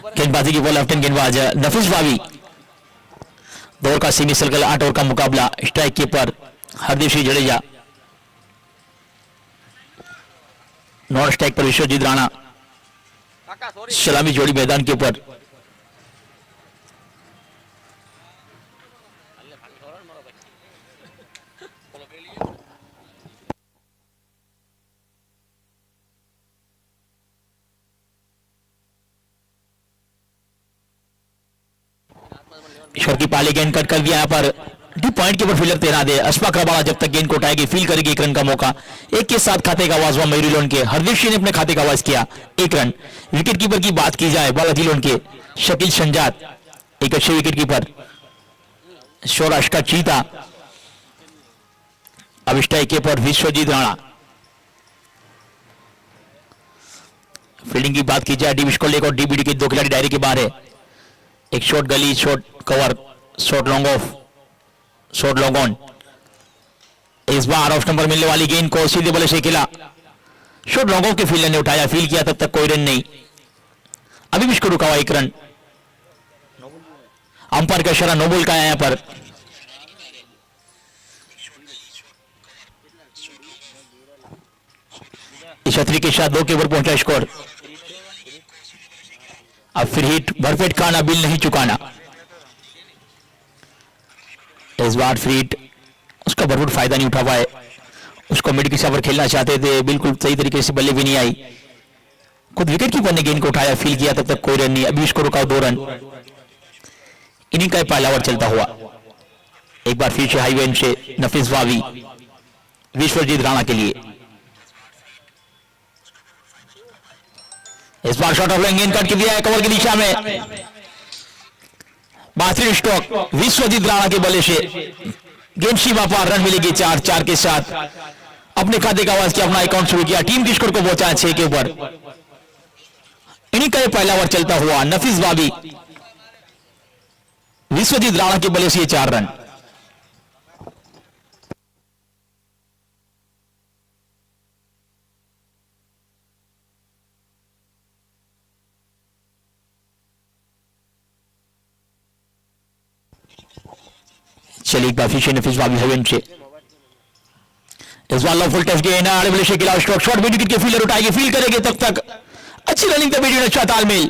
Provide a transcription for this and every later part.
गेंदबाजी की ball left गेंदबाज नफीस बावी। दौर का सीमी सर्कल 8 ओवर का मुकाबला। Strike keeper Hardeep Singh Jadeja, non strike पर विश्वजीत राणा। सलामी जोड़ी मैदान के ऊपर। ईश्वर की पाली गेंद कट कर दिया यहाँ पर। डी पॉइंट के ऊपर फील्डर तैनात है अशफाक रबाड़ा। जब तक गेंद को उठाएगी फील करेगी 1 रन का मौका। एक के साथ खाते का आवाज हुआ मयूरी लोन के। हरदीप सिंह ने अपने खाते का आवाज किया 1 रन। विकेट कीपर की बात की जाए बालाजी लोन के शकील शंजात एक अच्छे विकेट कीपर। सौराष्ट्र का चीता। अब strike keeper Vishwajeet Rana. Fielding की बात की जाए डी विस्कोलेक और डीबीडी के 2 खिलाड़ी दायरे के बाहर है। एक shot gully, shot cover, shot long off, shot long on. इस बार ऑफ नंबर मिलने वाली गेंद को सीधे बल्ले से खेला। शॉट लॉन्ग ऑफ के फील्डर ने उठाया, फील किया, तब तक कोई रन नहीं। अभी भी रुका हुआ 1 रन। अंपायर का इशारा नो बॉल का है यहां पर। इस छतरी के साथ 2 के ऊपर पहुंचा स्कोर। अब फिर हिट भरपेट खाना बिल नहीं चुकाना। इस बार फ्री हिट उसका भरपूर फायदा नहीं उठा पाए। उसको मिड की पर खेलना चाहते थे, बिल्कुल सही तरीके से बल्ले भी नहीं आई। खुद विकेट कीपर ने गेंद को उठाया, फील किया, तब तक कोई रन नहीं। अभी उसको रुका 2 रन। इनिंग का पहला ओवर चलता हुआ। एक बार फिर से हाईवे से नफीस वावी विश्वजीत राणा के लिए। इस बार शॉट ऑफ लाइन गेंद कट के दिया है कवर की दिशा में। बाथरी स्टॉक विश्वजीत राणा के बल्ले से गेंद सीमा पार। रन मिलेगी 4 के साथ। अपने खाते का आवाज किया, अपना अकाउंट शुरू किया। टीम की स्कोर को पहुंचा 6 के ऊपर। इन्हीं का पहला ओवर चलता हुआ। नफीस बाबी विश्वजीत राणा के बल्ले से 4 रन। चलिए काफी से नफीस बाबी हवेन से। इस बार लो फुल टच गेंद आड़े बल्ले से खिलाफ स्ट्रोक शॉट। मिड विकेट के फील्डर उठाएगी, फील करेंगे, तब तक अच्छी रनिंग था बेटी ने। अच्छा तालमेल,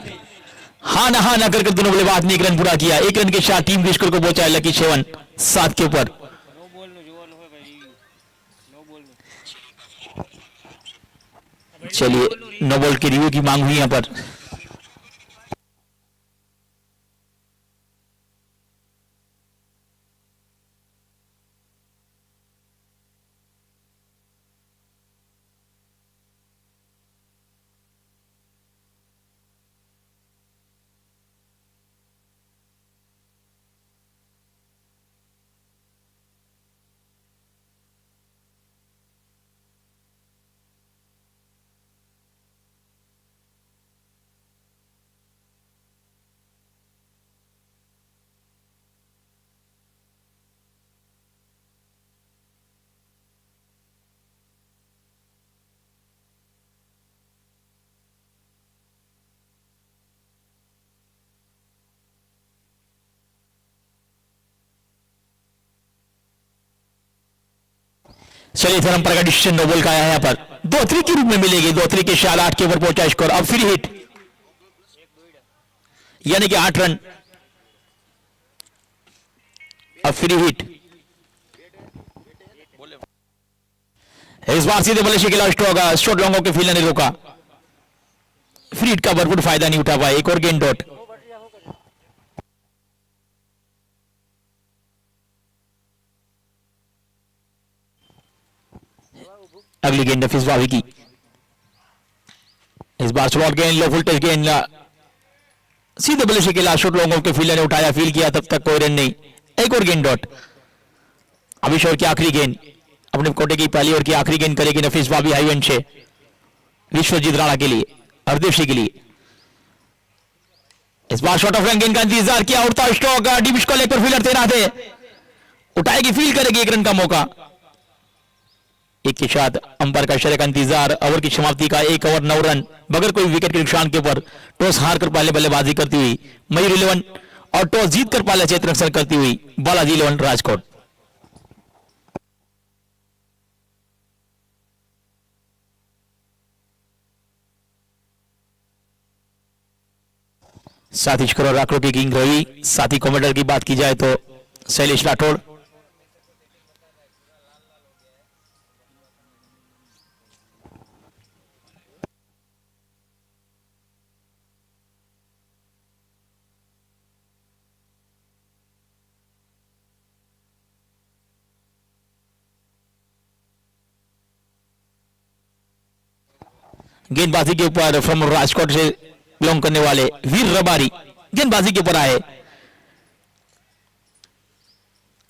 हाँ ना करके दोनों बल्लेबाज ने 1 रन पूरा किया। 1 रन के साथ टीम की स्कोर को पहुंचा लकी 7 के ऊपर। चलिए नो बॉल के रिव्यू की मांग हुई यहां पर। चलिए फिर अंपायर का डिसीजन नो बॉल का आया है यहाँ पर। 2-3 के रूप में मिलेगी। 2-3 के शाल 8 के ओवर पहुंचा स्कोर। अब फ्री हिट यानी कि 8 रन। अब फ्री हिट इस बार सीधे बल्ले से खिला स्ट्रोक। शॉट लॉन्गों के फील्डर ने रोका। फ्री हिट का भरपूर फायदा नहीं उठा पाया। एक और गेंद डॉट। अगली गेंद नफीस भाभी की। इस बार स्लॉट गेंद लो फुल टच गेंद सीधे बल्ले से खेला। शॉट लॉन्गों के फील्डर ने उठाया, फील किया, तब तक कोई रन नहीं। एक और गेंद डॉट। अभी ओवर की आखिरी गेंद, अपने कोटे की पहली ओवर की आखिरी गेंद करेगी नफीस भाभी हाईवेंट से विश्वजीत राणा के लिए, हरदेव के लिए। इस बार शॉट ऑफ रन गेंद का इंतजार किया, उड़ता स्ट्रोक डीप को लेकर फील्डर तैनात है, उठाएगी, फील करेगी, एक रन का मौका। एक के साथ अंपायर का इशारे का इंतजार। ओवर की समाप्ति का 1 ओवर 9 रन बगैर कोई विकेट के नुकसान के ऊपर टॉस हार कर पहले बल्लेबाजी करती हुई मयूर 11 और टॉस जीत कर पहले क्षेत्र रक्षण करती हुई बालाजी 11 राजकोट। साथी स्कोर और आंकड़ों की किंग रवि, साथी कमेंटर की बात की जाए तो शैलेश राठौड़। गेंदबाजी के ऊपर फ्रॉम राजकोट से बिलोंग करने वाले वीर रबारी गेंदबाजी के ऊपर आए।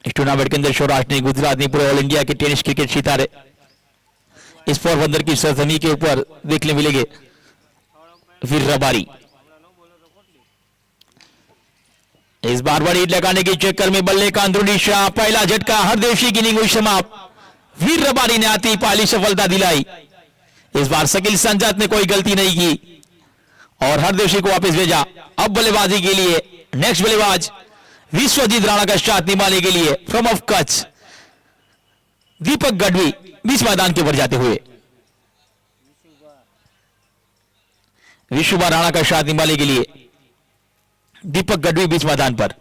इस टूर्नामेंट के अंदर सौराष्ट्र ने, गुजरात ने, पूरे ऑल इंडिया के टेनिस क्रिकेट सितारे इस पोरबंदर की सरजमी के ऊपर देखने मिलेंगे। वीर रबारी इस बार बड़ी हिट लगाने के चक्कर में बल्ले का अंदरूनी शाह, पहला झटका, हरदेव की इनिंग हुई समाप्त। वीर रबारी ने आती पहली सफलता दिलाई। इस बार शकील संजात ने कोई गलती नहीं की और हरदेव को वापस भेजा। अब बल्लेबाजी के लिए नेक्स्ट बल्लेबाज विश्वजीत राणा का साथ निभाने के लिए फ्रॉम ऑफ कच्छ दीपक गढ़वी बीच मैदान के ऊपर जाते हुए विश्वभा राणा का साथ निभाने के लिए दीपक गढ़वी बीच मैदान पर।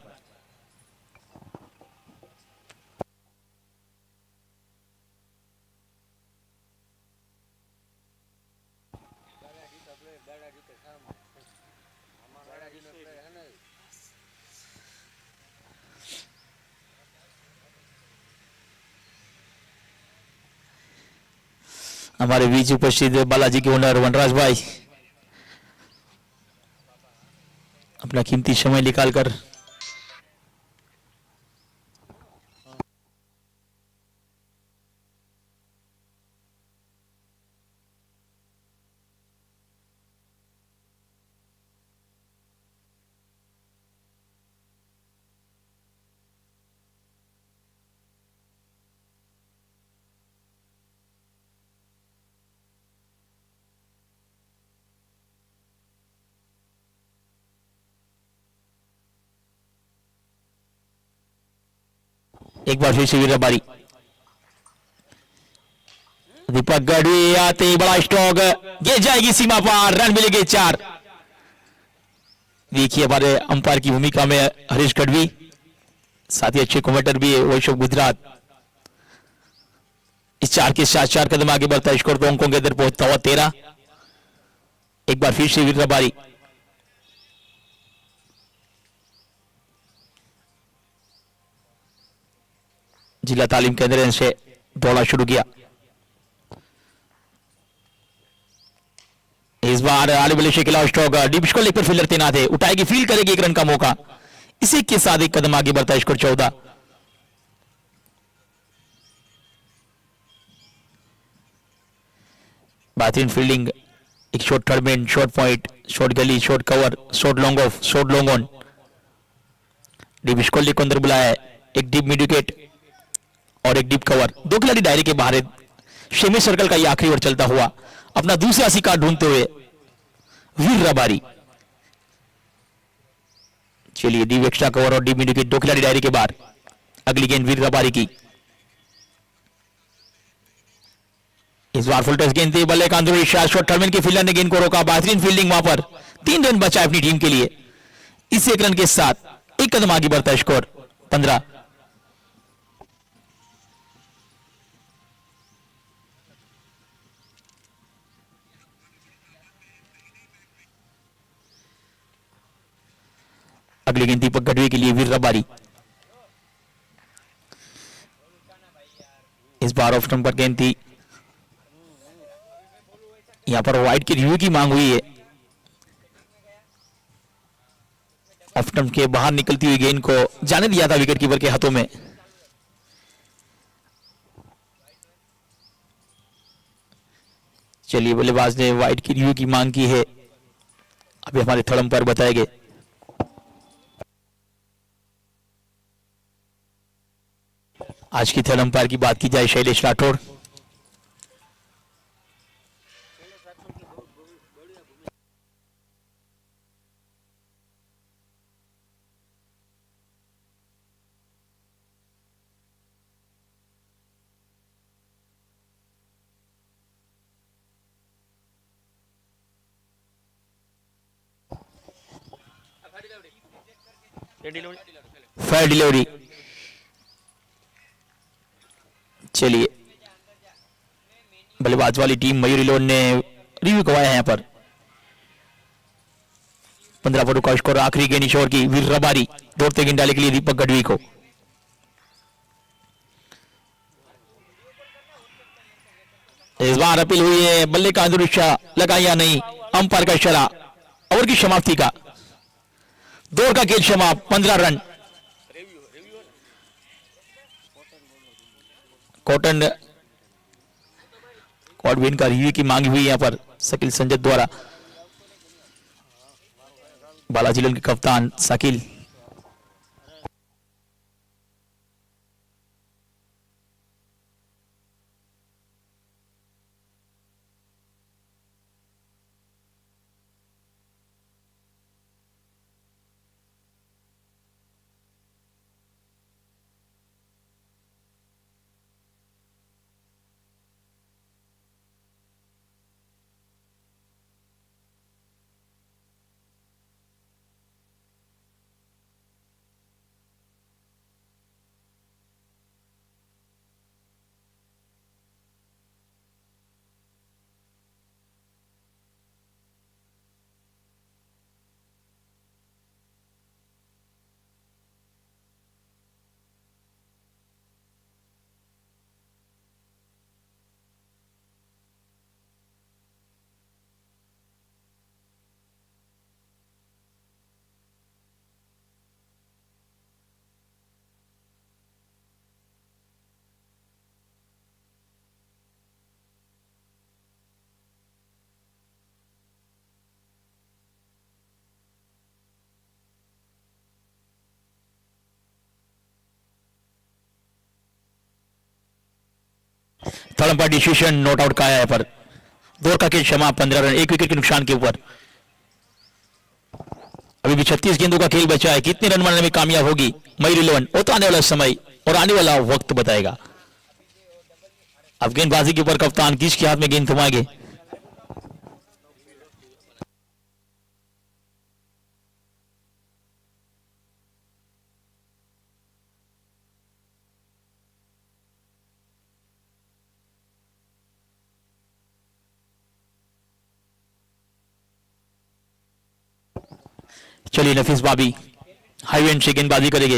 हमारे बीच उपस्थित बालाजी के ओनर वनराज भाई अपना कीमती समय निकालकर एक बार फिर से वीर रबारी, दीपक गढ़वी आते, बड़ा स्ट्रोक, ये जाएगी सीमा पार, रन मिलेंगे 4। देखिए हमारे अंपायर की भूमिका में हरीश गढ़वी, साथ ही अच्छे कमेंटर भी है वैशव गुजरात। इस 4 के साथ 4 कदम आगे बढ़ता है, स्कोर 2 अंकों के अंदर पहुंचता हुआ 13। एक बार फिर से वीर रबारी, जिला तालीम केंद्र से दौड़ा शुरू किया। इस बार आले बल्ले से खिलाफ स्ट्रोक, डीप को लेकर फील्डर तैनात है, उठाएगी, फील करेगी, 1 रन का मौका। इसी के साथ 1 कदम आगे बढ़ता है, स्कोर 14। बेहतरीन फील्डिंग, एक shot third man, shot point, shot gully, shot cover, shot long off, shot long on. Deep को लेकर अंदर बुलाया है, एक डीप मिड विकेट और एक डीप कवर। 2 खिलाड़ी दायरे के बाहर है। सेमी सर्कल का ये आखिरी ओवर चलता हुआ अपना दूसरा शिकार ढूंढते हुए वीर रबारी। चलिए डीप एक्स्ट्रा कवर और डीप मिड विकेट, 2 खिलाड़ी दायरे के बाहर। अगली गेंद वीर रबारी की, इस बार फुल टच गेंद थी, बल्ले का अंदरूनी शॉट, शॉट टर्मिन के फील्डर ने गेंद को रोका, बेहतरीन फील्डिंग वहां पर, 3 रन बचा अपनी टीम के लिए। इस 1 रन के साथ एक कदम आगे बढ़ता है स्कोर 15। अगली गेंद दीपक गढ़वी के लिए, वीर रबारी। इस बार ऑफ स्टंप पर गेंद थी, यहां पर वाइड की रिव्यू की मांग हुई है। ऑफ स्टंप के बाहर निकलती हुई गेंद को जाने दिया था विकेट कीपर के हाथों में। चलिए, बल्लेबाज ने वाइड की रिव्यू की मांग की है, अभी हमारे थर्ड अंपायर बताएंगे। आज की थर्ड अंपायर की बात की जाए, शैलेश राठौड़। Fair delivery. चलिए, बल्लेबाज वाली टीम मयूरी लोन ने रिव्यू करवाया है यहां पर। 15 पर का स्कोर। आखिरी गेंद ईश्वर की, वीर रबारी दौड़ते गेंद डाले के लिए दीपक गढ़वी को। इस बार अपील हुई है, बल्ले का अंदरूनी शॉट लगा या नहीं, अंपायर का इशारा, ओवर की समाप्ति का। दौड़ का खेल समाप्त, 15 रन। कॉटन कॉडविन का रिव्यू की मांगी हुई यहां पर शकील संजय द्वारा। बालाजी लोन के कप्तान Shakeel. Third umpire decision not out का है पर। दौड़ का खेल क्षमा, 15 रन, 1 विकेट के नुकसान के ऊपर। अभी भी 36 गेंदों का खेल बचा है, कितने रन बनाने में कामयाब होगी मयूर 11, वो तो आने वाला समय और आने वाला वक्त बताएगा। अब गेंदबाजी के ऊपर कप्तान किसके हाथ में गेंद थमाएंगे। चलिए, नफीस बाबी हाई एंड से गेंदबाजी करेंगे।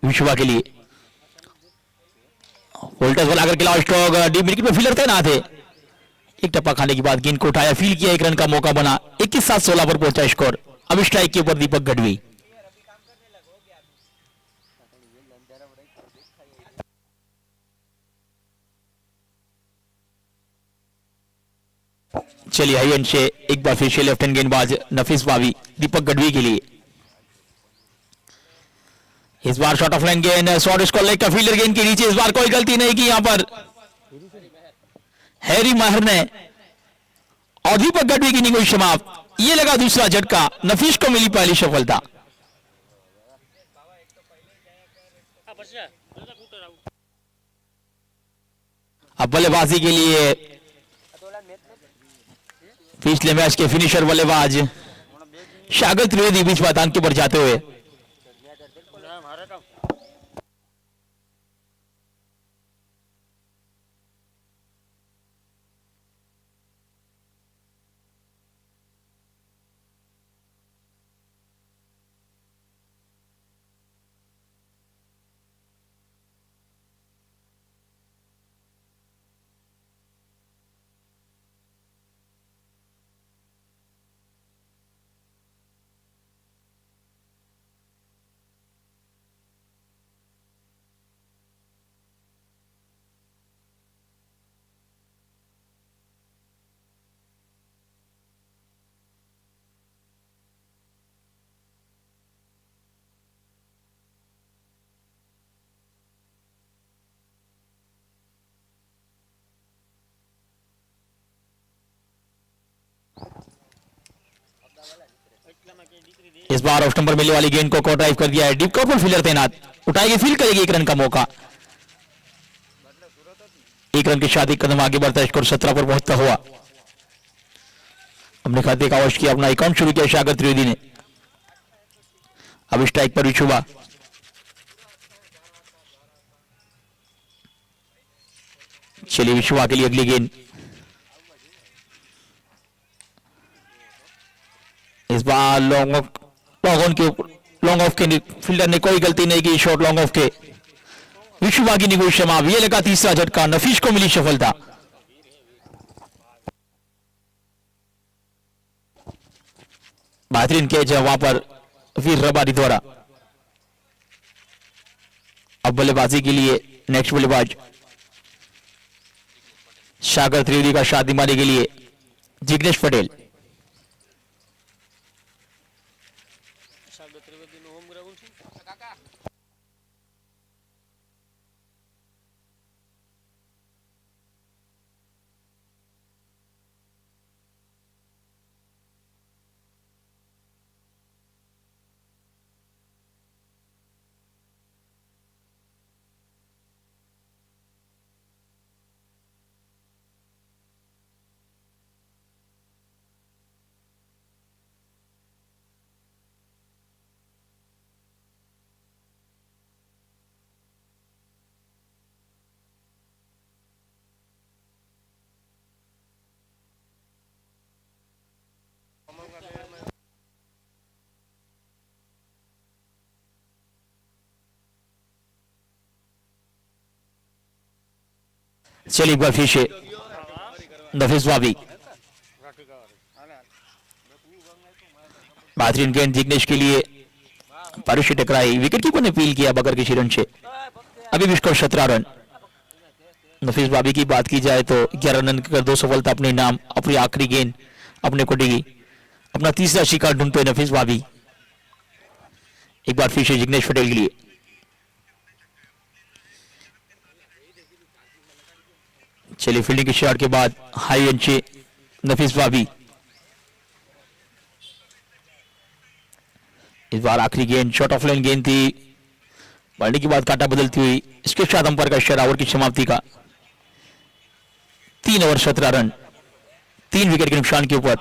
विश्वा के लिए वोल्टस वाला अगर खिलाओ स्ट्रोक, डीप विकेट में फील्डर थे ना थे। एक टप्पा खाने के बाद गेंद को उठाया, फील किया, 1 रन का मौका बना, 21-7-16 पर पहुंचा स्कोर। अब स्ट्राइक के ऊपर दीपक गढ़वी। चलिए, हाई एंड से एक बार फिर से लेफ्ट हैंड गेंदबाज नफीस बाबी दीपक गढ़वी के लिए। इस बार शॉट ऑफ लाइन गेंद, शॉट स्कोर लेग का फील्डर गेंद के नीचे। इस बार कोई गलती नहीं की यहां पर हैरी माहर ने, और दीपक गढ़वी की इनिंग हुई समाप्त। ये लगा दूसरा झटका, नफीस को मिली पहली सफलता। अब बल्लेबाजी के लिए पिछले मैच के फिनिशर बल्लेबाज सागर त्रिवेदी बीच मैदान के ऊपर जाते हुए। इस बार ऑफ नंबर मिलने वाली गेंद को कॉट ड्राइव कर दिया है। डीप कॉट पर फील्डर तैनात, उठाएगी, फील्ड करेगी, 1 रन का मौका। 1 रन के साथ एक कदम आगे बढ़ता है, स्कोर 17 पर पहुंचता हुआ। अपने खाते का वश किया, अपना अकाउंट शुरू किया सागर त्रिवेदी ने। अब स्ट्राइक पर विशुभा, चलिए विशुभा के लिए अगली गेंद। इस बार लॉन्ग ऑन के लॉन्ग ऑफ के फील्डर ने कोई गलती नहीं की, शॉट लॉन्ग ऑफ के। विशुभा की निगोश समाप्त। ये लगा तीसरा झटका, नफीस को मिली सफलता। बेहतरीन कैच है वहां पर वीर रबारी द्वारा। अब बल्लेबाजी के लिए नेक्स्ट बल्लेबाज सागर त्रिवेदी का साथ निभाने के लिए जिग्नेश पटेल। चलिए एक बार फिर से नफीस भाभी, बेहतरीन गेंद जिग्नेश के लिए, पारुषी टकराई, विकेट कीपर ने अपील किया बगर किसी रन से। अभी भी स्कोर 17 रन। नफीस भाभी की बात की जाए तो 11 रन कर 2 सफलता अपने नाम, अपनी आखिरी गेंद अपने को डिगी, अपना तीसरा शिकार ढूंढते हुए नफीस भाभी। एक बार फिर से जिग्नेश पटेल के लिए, चलिए फील्डिंग के शॉट के बाद हाई अंचे नफीस भाभी। इस बार आखिरी गेंद शॉट ऑफ लाइन गेंद थी, बढ़ने के बाद काटा बदलती हुई, इसके साथ अंपायर का इशारा ओवर की समाप्ति का। 3 ओवर 17 रन, 3 विकेट के नुकसान के ऊपर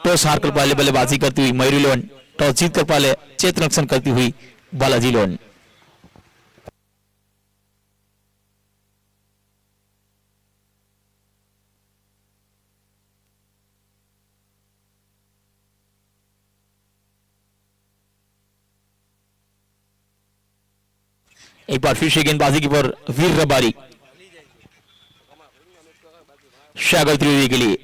टॉस हारकर पहले बल्लेबाजी करती हुई मयूरी लोन, टॉस जीतकर पहले चेतन रक्षण करती हुई बालाजी लोन। एक बार फिर से गेंदबाजी की पर वीर रबारी सागर त्रिवेदी के लिए।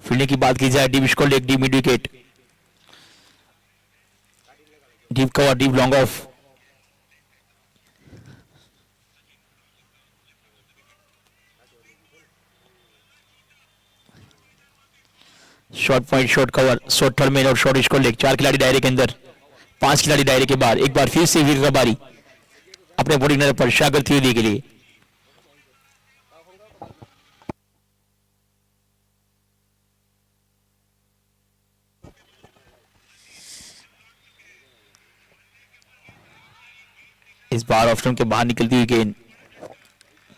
फील्डिंग की बात की जाए, deep score leg, deep mid wicket, deep cover, deep long off. Short point, short cover, short third में और शॉर्ट स्कोर लेग। 4 खिलाड़ी दायरे के अंदर, 5 खिलाड़ी दायरे के बाहर। एक बार फिर से वीर रबारी अपने बॉलिंग नजर पर सागर त्रिवेदी के लिए। इस बार ऑफ स्टंप के बाहर निकलती हुई गेंद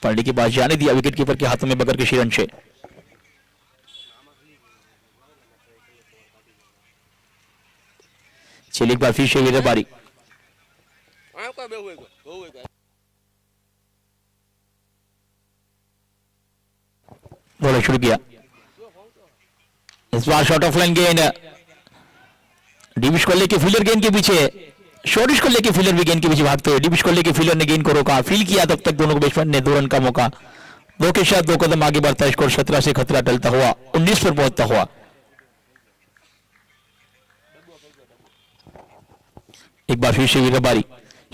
पार्टी के पास जाने दिया विकेट कीपर के हाथों में बगर के शिरन से। चलिए एक बार फिर से विकेट बारी बॉलर शुरू किया। इस बार शॉर्ट ऑफ लाइन गेंद डिविश को लेके फील्डर गेंद के पीछे शॉर्टिश को लेके फील्डर भी गेंद के पीछे भागते हुए डिविश को लेके फील्डर ने गेंद को रोका फील किया तब तक दोनों को बैट्समैन ने 2 रन का मौका 2 के साथ 2 कदम आगे बढ़ता है। स्कोर 17 से खतरा टलता हुआ 19 पर पहुंचता हुआ। एक बार फिर से विकेट बारी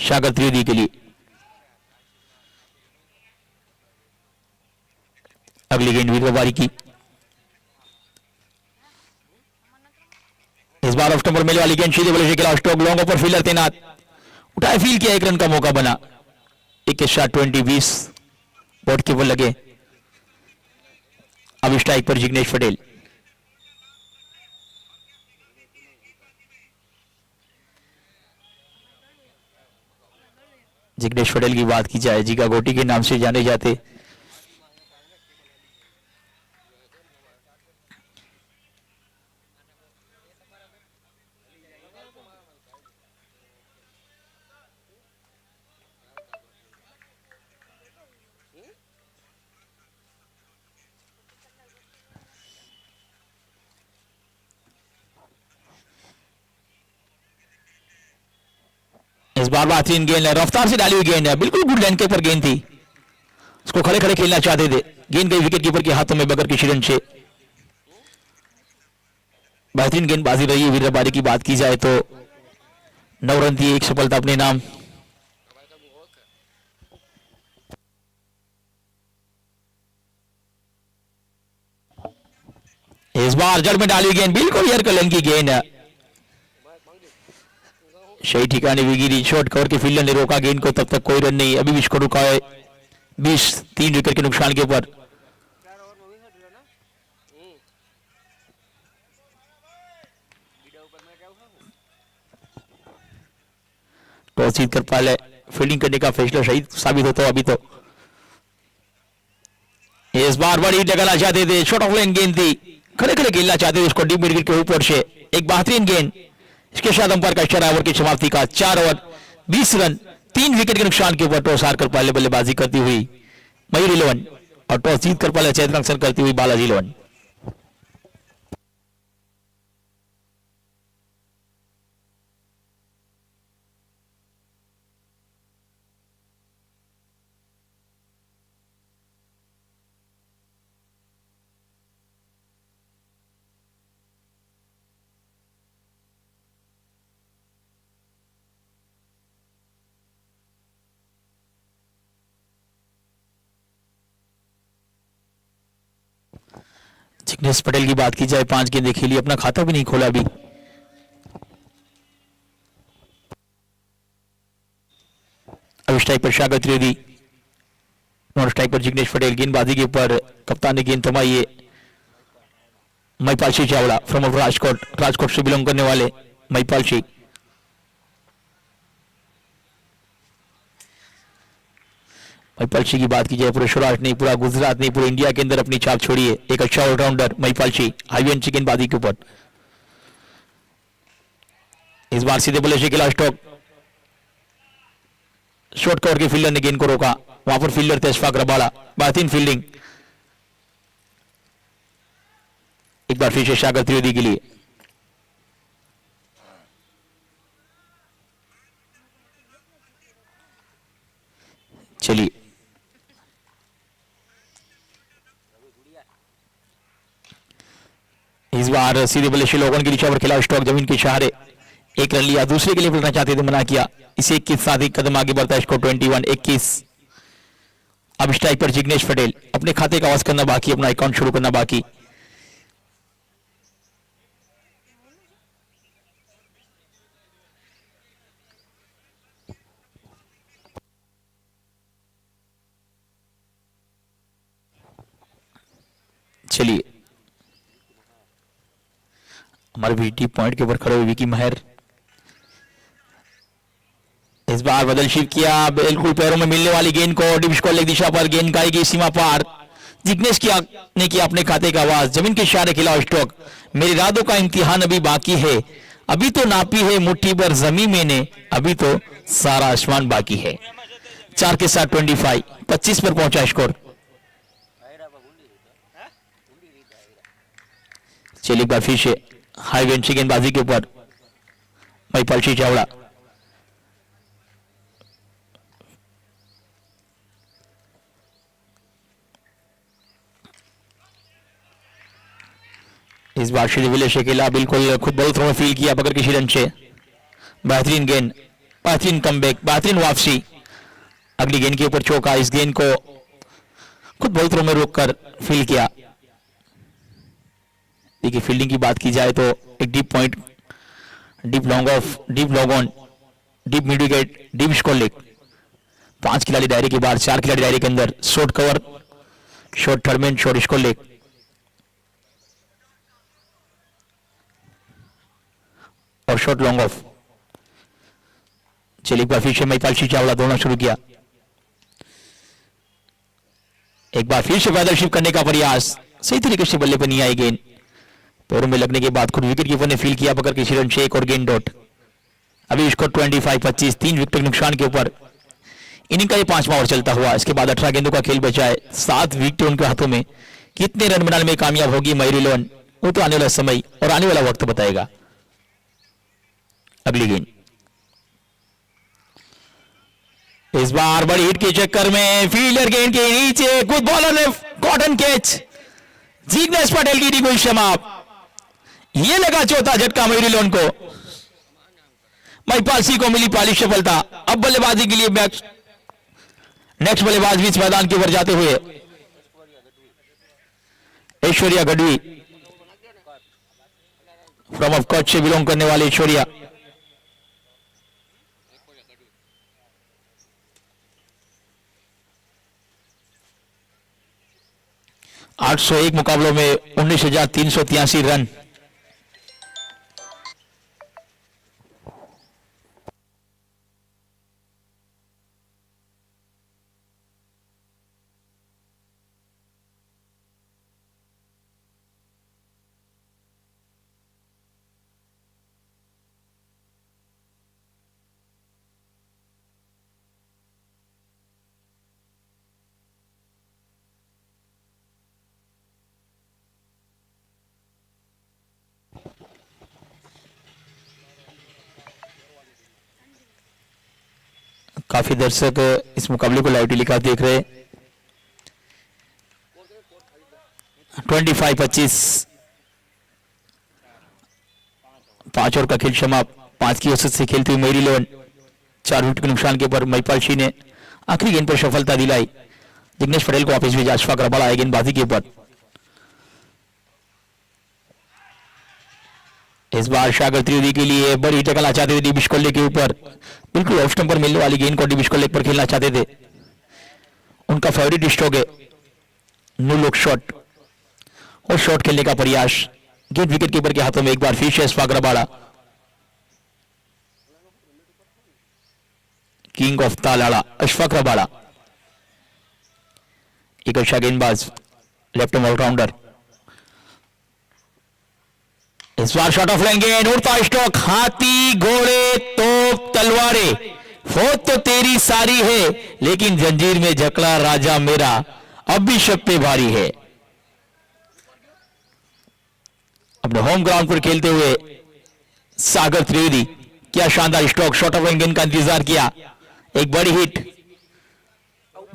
सागर त्रिवेदी के लिए। अगली गेंद विकेट बारी की। इस बार ऑफ स्टंप पर मिलने वाली गेंद सीधे बल्ले से खेला स्टोक लॉन्ग पर फील्डर तैनात उठाए फील किया 1 रन का मौका बना 1 के साथ 20-20 बोर्ड के बल लगे। अब स्ट्राइक पर जिग्नेश पटेल। जिग्नेश पटेल की बात की जाए जिगा गोटी के नाम से जाने जाते इस बार बेहतरीन गेंद है रफ्तार से डाली हुई गेंद है बिल्कुल गुड लाइन के पर गेंद थी उसको खड़े खड़े खेलना चाहते थे गेंद गई विकेट कीपर के हाथों में बगर की शिरन से। बेहतरीन गेंदबाजी रही है विकेट बारी की बात की जाए तो 9 रन दिए 1 सफलता अपने नाम। इस बार जड़ में डाली गेंद बिल्कुल एयर कलन की गेंद है सही ठिकाने भी गिरी शॉर्ट कवर के फील्डर ने रोका गेंद को तब तक कोई रन नहीं अभी विश को रुका है 20-3 विकेट के नुकसान के ऊपर। टॉस जीत कर पहले फील्डिंग करने का फैसला सही साबित होता है अभी तो। इस बार बड़ी लगाना चाहते थे शॉर्ट ऑफ लाइन गेंद थी खड़े खड़े खेलना चाहते थे उसको डीप मिड विकेट के ऊपर से एक बेहतरीन गेंद। इसके साथ अंपायर का इशारा ओवर की समाप्ति का 4 ओवर 20 रन 3 विकेट के नुकसान के ऊपर टॉस हारकर पहले बल्लेबाजी करती हुई मयूर 11 और टॉस जीत कर पहले चैत्र करती हुई बालाजी 11। जिग्नेश पटेल की बात की जाए 5 गेंदें खेली अपना खाता भी नहीं खोला अभी। अब स्ट्राइक पर सागर त्रिवेदी नॉन स्ट्राइक पर जिग्नेश पटेल गेंदबाजी के ऊपर कप्तान ने गेंद थमाई है महिपाल सिंह चावड़ा फ्रॉम राजकोट से बिलोंग करने वाले महिपाल सिंह। महिपाल सिंह की बात की जाए पूरे सौराष्ट्र नहीं पूरा गुजरात नहीं पूरे इंडिया के अंदर अपनी छाप छोड़ी है एक अच्छा allrounder Mahipal Singh highway end गेंदबाजी के ऊपर। इस बार सीधे बल्ले से खेला स्टॉक शॉर्ट कवर के फील्डर ने गेंद को रोका वहां पर फील्डर थे अशफाक रबाड़ा बेहतरीन फील्डिंग। एक बार फिर से सागर त्रिवेदी के लिए चलिए इस बार सीधे बल्ले से लोगन के नीचे पर खिला स्टॉक जमीन के सहारे 1 रन लिया दूसरे के लिए पलटना चाहते थे मना किया इसे 21 साथ ही कदम आगे बढ़ता है स्कोर 21-21। अब स्ट्राइक पर जिग्नेश पटेल अपने खाते का आवाज करना बाकी अपना अकाउंट शुरू करना बाकी। चलिए हमारे वीटी पॉइंट के ऊपर खड़े हुए विकी महर इस बार बदल शिफ्ट किया, बिल्कुल पैरों में मिलने वाली गेंद को डीप स्क्वायर लेग दिशा पर गेंद गाएगी सीमा पार। जिग्नेश किया ने किया अपने खाते का आवाज, जमीन के इशारे खिलाओ स्टॉक, मेरे इरादों का इम्तिहान अभी बाकी है, अभी तो नापी है मुट्ठी भर जमीन मैंने, अभी तो सारा आसमान बाकी है। 4 के साथ 25, 25 पर पहुंचा स्कोर। चलिए एक बार फिर से हाई वेंची गेंदबाजी के ऊपर महिपाल सिंह चावड़ा। इस बार श्री विलेश अकेला बिल्कुल खुद बॉल थ्रो में फील किया पकड़ किसी रन से। बेहतरीन गेंद, बेहतरीन कमबैक, बेहतरीन वापसी। अगली गेंद के ऊपर चौका, इस गेंद को खुद बॉल थ्रो में रोककर फील किया। देखिए फील्डिंग की बात की जाए तो एक deep point, deep long off, deep long on, deep mid wicket, deep score leg. 5 खिलाड़ी दायरे के बाहर, 4 खिलाड़ी दायरे के अंदर। Short cover, short third man, short square leg और शॉर्ट लॉन्ग ऑफ। चलिए एक बार फिर से महिपाल सिंह चावला दौड़ना शुरू किया। एक बार फिर से पैदल शिफ्ट करने का प्रयास, सही तरीके से बल्ले पर नहीं आई गेंद। पैरों में लगने के बाद खुद विकेट कीपर ने फील किया पकड़ किसी रन से, एक और गेंद डॉट। अभी स्कोर 25-25, 3 विकेट नुकसान के ऊपर। इनिंग का ये 5वां ओवर चलता हुआ, इसके बाद 18 गेंदों का खेल बचा है, 7 विकेट उनके हाथों में। कितने रन बनाने में कामयाब होगी मयूरी लोन, वो तो आने वाला समय और आने वाला वक्त बताएगा। अगली गेंद, इस बार बड़ी हिट के चक्कर में फील्डर गेंद के नीचे, कुछ बॉलर ने कॉटन कैच। जिग्नेश पटेल की दी गई समाप्त। ये लगा चौथा झटका मयूरी लोन को। महिपाल सिंह को मिली पहली सफलता। अब बल्लेबाजी के लिए नेक्स्ट बल्लेबाज बीच मैदान के ऊपर जाते हुए ऐश्वर्या गढ़वी, फ्रॉम ऑफ कच्छ से बिलोंग करने वाले ऐश्वर्या। आठ सौ एक मुकाबलों में 19,383 रन। काफी दर्शक इस मुकाबले को लाइव टेलीकास्ट देख रहे। 25-25, 5 ओवर का खेल समाप्त। 5 की औसत से खेलते हुए मेरी लोन 4 विकेट के नुकसान के ऊपर महिपाल सिंह ने आखिरी गेंद पर सफलता दिलाई। जिग्नेश पटेल को वापस भेजा, अशफाक रबाड़ा आए गेंदबाजी के ऊपर। इस बार सागर त्रिवेदी के लिए बड़ी टकला चाहते थे डीप स्कोर लेग के ऊपर, बिल्कुल ऑफ स्टंप पर मिलने वाली गेंद को डीप स्कोर लेग पर खेलना चाहते थे। उनका फेवरेट स्ट्रोक है नो लुक शॉट, और शॉट खेलने का प्रयास। गेंद विकेट कीपर के हाथों में एक बार फिर से Ashfaq Rabada, king of Talada Ashfaq Rabada, एक अच्छा गेंदबाज, लेफ्ट आर्म ऑलराउंडर। इस बार शॉट ऑफ लेंगे, उड़ता स्ट्रोक, हाथी घोड़े तोप तलवारें, फौज तो तेरी सारी है, लेकिन जंजीर में जकड़ा राजा मेरा अब भी शक पे भारी है। अपने होम ग्राउंड पर खेलते हुए सागर त्रिवेदी, क्या शानदार स्ट्रोक, शॉट ऑफ लेंगे का इंतजार किया। एक बड़ी हिट,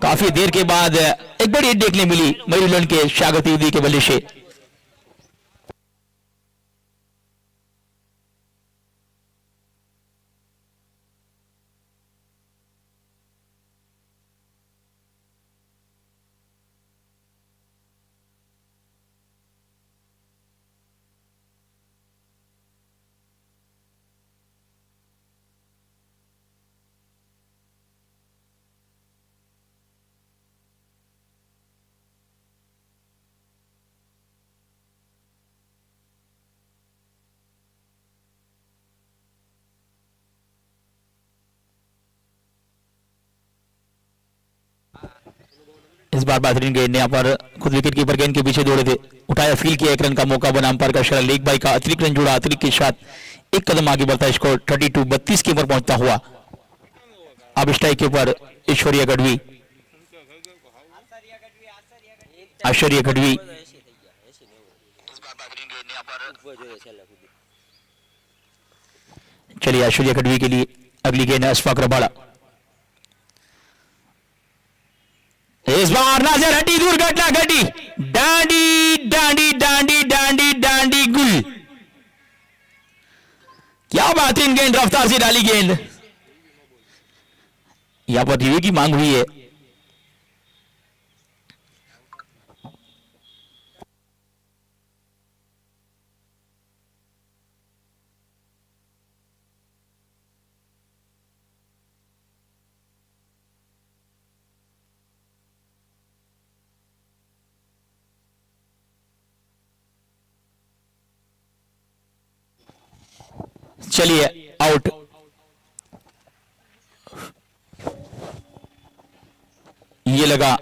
काफी देर के बाद एक बड़ी हिट देखने मिली मयूरलैंड के सागर त्रिवेदी के बल्ले से। इस बार बेहतरीन गेंद, यहाँ पर खुद विकेट कीपर गेंद के पीछे दौड़े थे, उठाया, फील किया, एक रन का मौका बना, अंपायर का इशारा, लेग बाई का अतिरिक्त रन जुड़ा, अतिरिक्त के साथ एक कदम आगे बढ़ता है, स्कोर 32-32 के ऊपर पहुंचता हुआ। अब स्ट्राइक के ऊपर ऐश्वर्या गढ़वी, ऐश्वर्या गढ़वी चलिए ऐश्वर्या गढ़वी के लिए अगली गेंद है अशफाक रबाड़ा। इस बार नजर हटी, दुर्घटना घटी, डांडी डांडी डांडी डांडी डांडी गुल, क्या बेहतरीन गेंद, रफ्तार से डाली गेंद, यहां पर रिव्यू की मांग हुई है। चलिए आउट, ये लगा,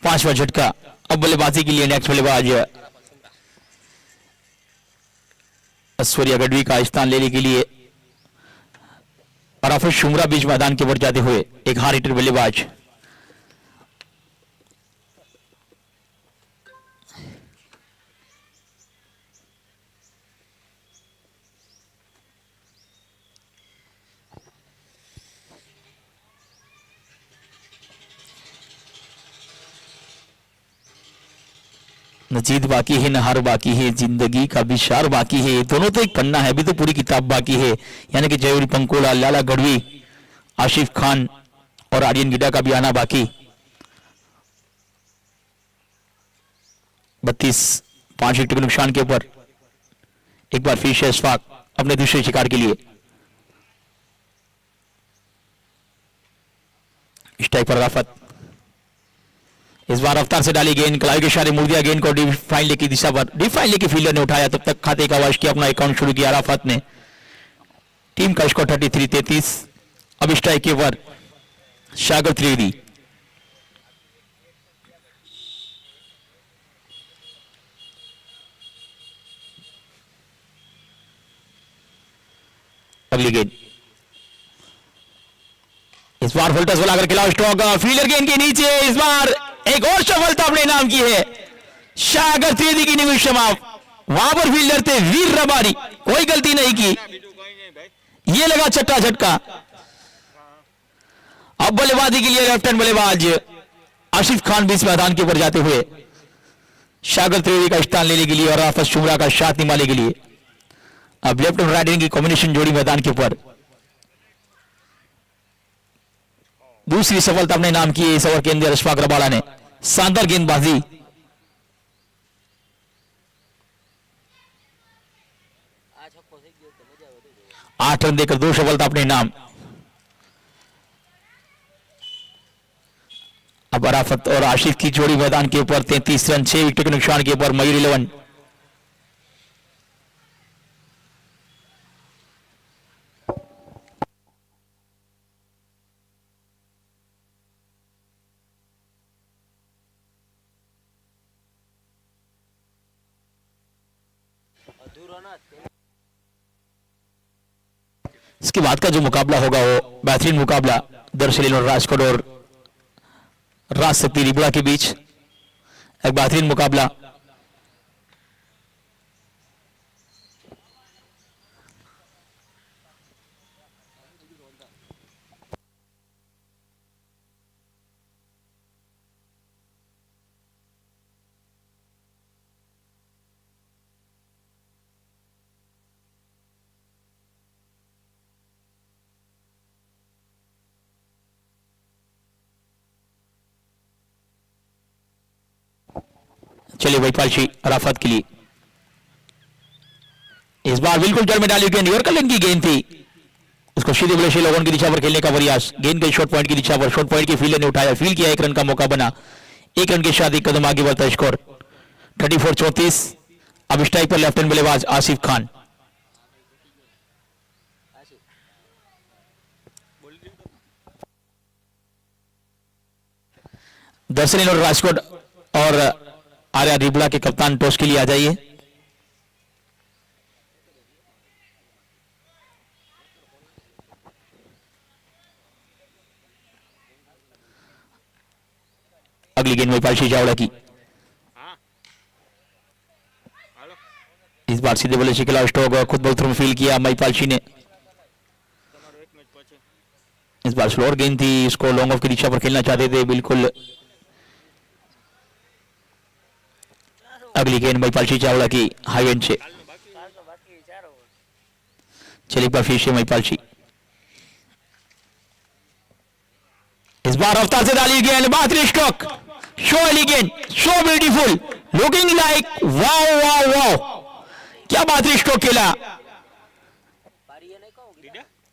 पांचवा झटका। अब बल्लेबाजी के लिए नेक्स्ट बल्लेबाज ऐश्वर्या गढ़वी का स्थान लेने के लिए अराफत शुमरा बीच मैदान के ऊपर जाते हुए एक हार्ड हिटर बल्लेबाज। न जीत बाकी है, न हार बाकी है, जिंदगी का विचार बाकी है, दोनों तो एक पन्ना है, अभी तो पूरी किताब बाकी है। यानी कि जयवरी पंकोला, लाला गढ़वी, आशिफ खान और आर्यन गिडा का भी आना बाकी। 32 5 विकेट के नुकसान के ऊपर एक बार फिर से अशफाक अपने दूसरे शिकार के लिए स्ट्राइक पर राफत, इस बार रफ्तार से डाली गेंद, कलाई के इशारे मुड़ दिया गेंद को डीप फाइन की दिशा पर, डीप फाइन की फील्डर ने उठाया, तब तक खाते का वाश किया, अपना अकाउंट शुरू किया राफत ने। टीम का स्कोर 33-33। अब स्ट्राइक के ऊपर सागर त्रिवेदी, अगली गेंद, इस बार फुल टस बोला कर खिलाफ स्ट्रोक, फील्डर गेंद के नीचे, इस बार एक और सफलता अपने नाम की है। सागर त्रिवेदी की निमिष समाप्त, वहां पर फील्डर थे वीर रबारी, कोई गलती नहीं की, ये लगा छठा झटका। अब बल्लेबाजी के लिए लेफ्ट हैंड बल्लेबाज आशिफ खान बीच मैदान के ऊपर जाते हुए सागर त्रिवेदी का स्थान लेने के लिए और आफत शुमरा का साथ निभाने के लिए अब लेफ्ट एंड राइट हैंड की कॉम्बिनेशन जोड़ी मैदान के ऊपर। दूसरी सफलता अपने नाम की इस ओवर के अंदर अशफाक रबाड़ा ने, शानदार गेंदबाजी, आठ रन देकर 2 सफलता अपने नाम। अब अराफत और आशिफ की जोड़ी मैदान के ऊपर 33 रन 6 विकेट के नुकसान के ऊपर मयूर 11। इसके बाद का जो मुकाबला होगा वो बेहतरीन मुकाबला दरअसल और राजकोट और राजशक्ति रिबड़ा के बीच एक बेहतरीन मुकाबला। चलिए वैपाल जी अराफत के लिए इस बार बिल्कुल जड़ में डाली गेंद, यॉर्कर की गेंद थी, उसको सीधे बुले लोगों की दिशा पर खेलने का प्रयास, गेंद के शॉर्ट पॉइंट की दिशा पर, शॉर्ट पॉइंट की फील्डर ने उठाया, फील किया, 1 रन का मौका बना, 1 रन के साथ एक कदम आगे बढ़ता, स्कोर 34-34। अब स्ट्राइक पर लेफ्ट हैंड बल्लेबाज आसिफ खान। दर्शनी और राजकोट और आर्या रिबड़ा के कप्तान टॉस के लिए आ जाइए। अगली गेंद महिपाल चावड़ा की, इस बार सीधे बल्ले से खिलाफ स्ट्रोक खुद बहुत में फील किया महिपाल ने। इस बार स्लोअर गेंद थी, इसको लॉन्ग ऑफ की दिशा पर खेलना चाहते थे बिल्कुल। अगली गेंद महिपाल चावड़ा की हाई एंड से, चलिए बार फिर से महिपाल। इस बार रफ्तार से डाली गेंद, बेहतरीन stroke, show elegant, show beautiful, looking like wow wow wow, क्या बेहतरीन स्ट्रोक खेला।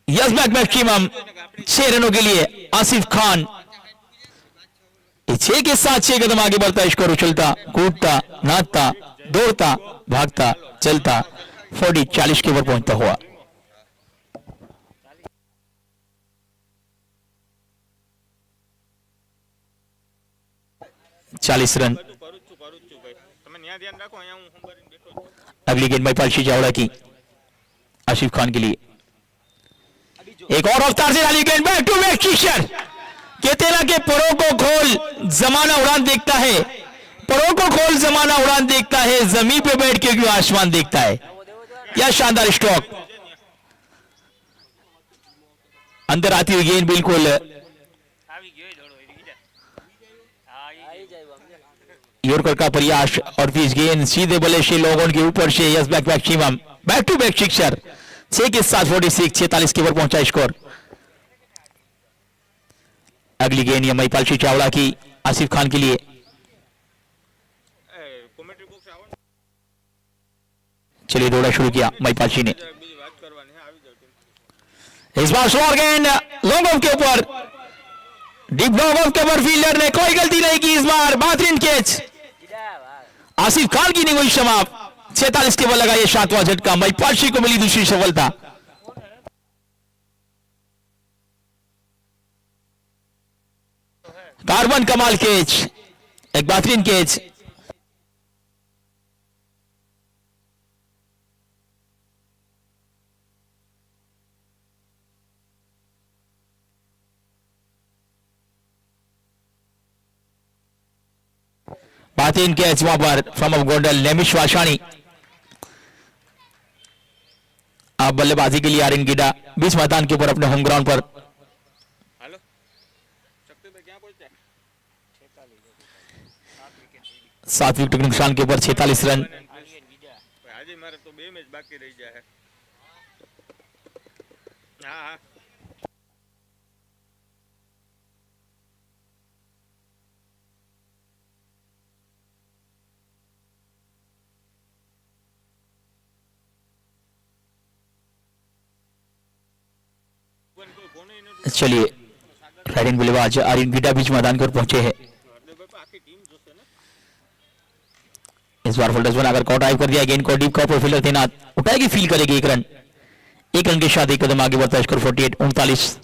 यस बैक मैक्सिमम 6 रनों के लिए आसिफ खान। 6 के साथ 6 कदम आगे बढ़ता है, स्कोर उछलता कूदता नाचता दौड़ता भागता चलता 40 के ऊपर पहुंचता हुआ। चालीस रन। अगली गेंद महिपाल चावड़ा की आसिफ खान के लिए, एक और रफ्तार से डाली गेंद, बैक टू बैक सिक्सर। कहते ना कि परों को खोल जमाना उड़ान देखता है, परों को खोल जमाना उड़ान देखता है, जमीन पे बैठ के क्यों आसमान देखता है। क्या शानदार स्ट्रोक, अंदर आती हुई गेंद बिल्कुल योरकर का प्रयास और फिर गेंद सीधे बल्ले से लोगों के ऊपर से yes back maximum, back to back sixer. 6 के साथ 46 के ऊपर पहुंचा स्कोर। अगली गेंद यह महिपाल चावड़ा की आसिफ खान के लिए, चलिए दौड़ा शुरू किया महिपाल ने। इस बार शॉर्ट गेंद लॉन्ग ऑफ के ऊपर, डीप लॉन्ग ऑफ के ऊपर फील्डर ने कोई गलती नहीं की। इस बार बेहतरीन कैच, आसिफ खान की नहीं हुई समाप्त। 46 के बल लगा ये 7वां झटका, महिपाल को मिली दूसरी सफलता। कार्बन कमाल कैच, एक बेहतरीन कैच। बेहतरीन कैच वहां पर फ्रॉम ऑफ गोंडल नेमिश वाशानी। आप बल्लेबाजी के लिए आर्यन गीडा बीच मैदान के ऊपर अपने होम ग्राउंड पर। 7 विकेट के नुकसान के ऊपर 46 रन। चलिए राइडिंग बल्लेबाज आर्यन गीडा बीच मैदान पर पहुंचे हैं। इस बार फुल बनाकर कॉट ड्राइव कर दिया, गेंद को डीप कॉपर फील्डर तैनात, उठाएगी फील करेगी 1 रन। 1 रन के साथ 1 कदम आगे बढ़ता है, स्कोर 48-39।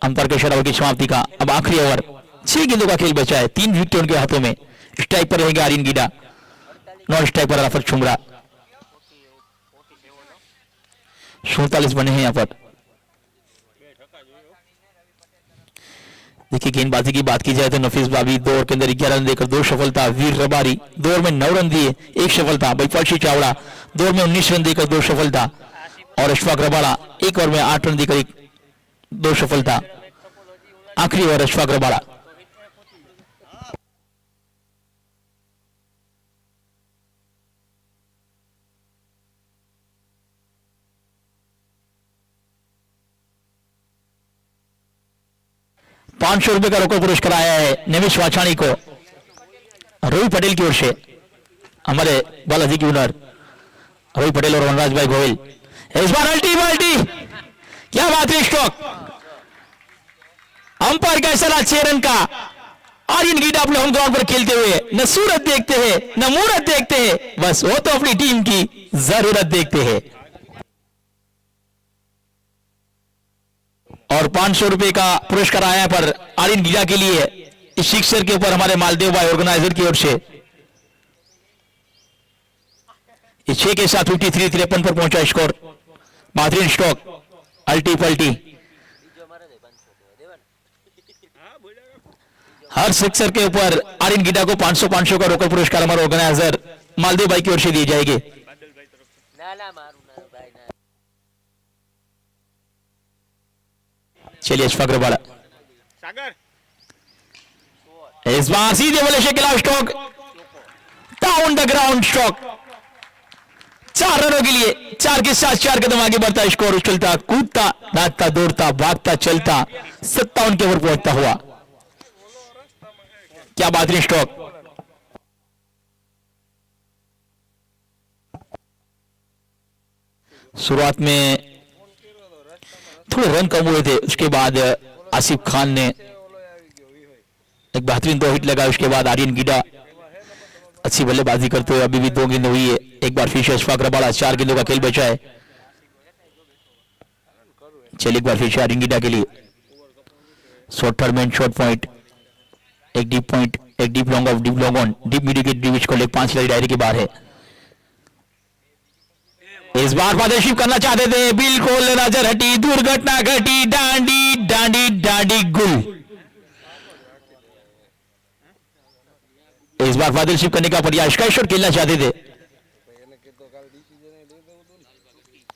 अंतर के शराब की समाप्ति का अब आखिरी ओवर, 6 गेंदों का खेल बचा है, 3 विकेट उनके हाथों में। स्ट्राइक पर रहेंगे आर्यन गीडा, नॉन स्ट्राइक पर राफत छुमरा। 47 बने हैं यहाँ पर। देखिए गेंदबाजी की बात की जाए तो नफीस बाबी 2 ओवर के अंदर 11 रन देकर 2 सफलता, वीर रबारी 2 ओवर में 9 रन दिए 1 सफलता, महिपाल चावड़ा 2 ओवर में 19 रन देकर 2 सफलता, और अशफाक रबाड़ा 1 ओवर में 8 रन देकर 2 सफलता। आखिरी ओवर अशफाक रबाड़ा। ₹500 का रोकड़ पुरस्कार आया है नेमिश वाछाणी को, रोहित पटेल की ओर से, हमारे बालाजी की विनर रोहित पटेल और वनराज भाई गोयल। इस बार अल्टी बाल्टी, क्या बात है स्ट्रोक, अंपायर का सलाह 6 रन का। आर्यन गीडा अपने होम ग्राउंड पर खेलते हुए न सूरत देखते हैं न मूरत देखते हैं, बस वो तो अपनी टीम की जरूरत देखते हैं। और 500 रुपए का पुरस्कार आया पर आर्यन गीजा के लिए इस सिक्सर के ऊपर हमारे मालदेव भाई ऑर्गेनाइजर की ओर से। इस 6 के साथ 53 पर पहुंचा स्कोर। बेहतरीन स्ट्रोक, अल्टी पल्टी। हर सिक्सर के ऊपर आर्यन गीडा को 500 का रोकड़ पुरस्कार हमारे ऑर्गेनाइजर मालदेव भाई की ओर से दिए जाएंगे। चलिए अशफाक रबाड़ा इस बार सीधे वाले से खिलाफ stroke, down the ground stroke. 4 रनों के लिए 4 के साथ 4 कदम आगे बढ़ता स्कोर उछलता कूदता नाचता दौड़ता भागता चलता 57 के ओवर पहुंचता हुआ। क्या बेहतरीन स्ट्रोक। शुरुआत में थोड़े रन कम हुए थे, उसके बाद आसिफ खान ने एक बेहतरीन 2 हिट लगा। उसके बाद आर्यन गीडा अच्छी बल्लेबाजी करते हुए अभी भी 2 गेंद हुई है। एक बार फिर से अशफाक रबाड़ा 4 गेंदों का खेल बचा है। चलिए एक बार फिर से आर्यन गीडा के लिए short third man short point, एक डीप पॉइंट, एक deep long off, deep long on, deep mid wicket, deep score, 5 खिलाड़ी डायरी के बाहर है। इस बार पार्टनरशिप करना चाहते थे, बिल्कुल नजर हटी, दुर्घटना घटी, डांडी डांडी डांडी गुल। इस बार पार्टनरशिप करने का प्रयास, स्काई शॉट खेलना चाहते थे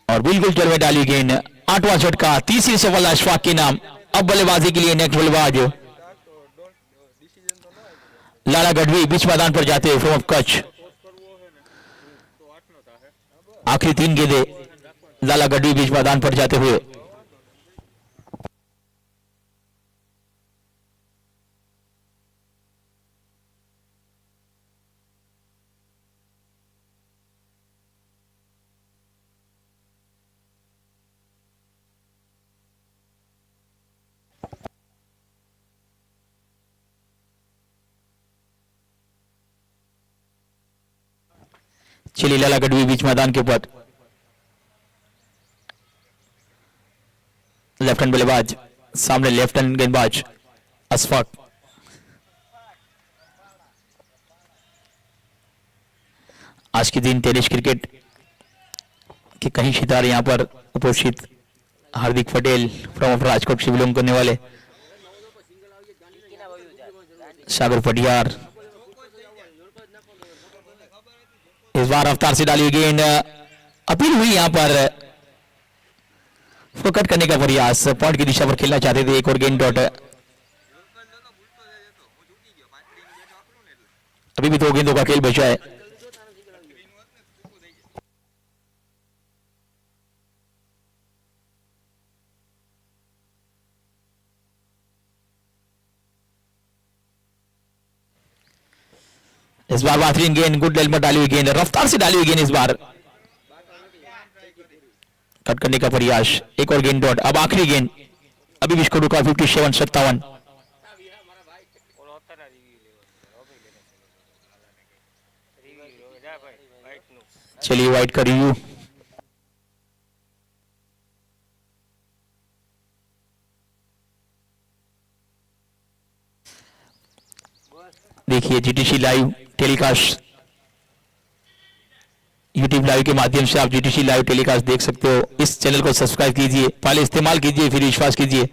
और बिल्कुल चल में डाली गेंद। 8वां झटका, तीसरी सफल अशफाक के नाम। अब बल्लेबाजी के लिए नेक्स्ट बल्लेबाज लाला गढ़वी बीच मैदान पर जाते हुए फ्रॉम कच्छ। आखिरी 3 गेंदे लाला गढ़वी बीच मैदान पर जाते हुए। चलिए लाला गढ़वी बीच मैदान के ऊपर, लेफ्ट हैंड बल्लेबाज, सामने लेफ्ट हैंड गेंदबाज अशफाक। आज के दिन टेनिस क्रिकेट के कई सितारे यहां पर उपस्थित। हार्दिक पटेल फ्रॉम राजकोट से बिलोंग करने वाले, सागर पटियार। इस बार रफ्तार से डाली गेंद, अपील हुई यहां पर, फोकट करने का प्रयास, पॉइंट की दिशा पर खेलना चाहते थे। एक और गेंद डॉट, अभी भी 2 गेंदों का खेल बचा है। इस बार बेहतरीन गेंद, गुड लेवल पर डाली हुई गेंद, रफ्तार से डाली हुई गेंद, इस बार कट करने का प्रयास, एक और गेंद डॉट। अब आखिरी गेंद, अभी भी स्कोर रुका 57-57। चलिए वाइड का रिव्यू। देखिए GTC live telecast, YouTube live के माध्यम से आप जीटीसी लाइव टेलीकास्ट देख सकते हो। इस चैनल को सब्सक्राइब कीजिए, पहले इस्तेमाल कीजिए फिर विश्वास कीजिए।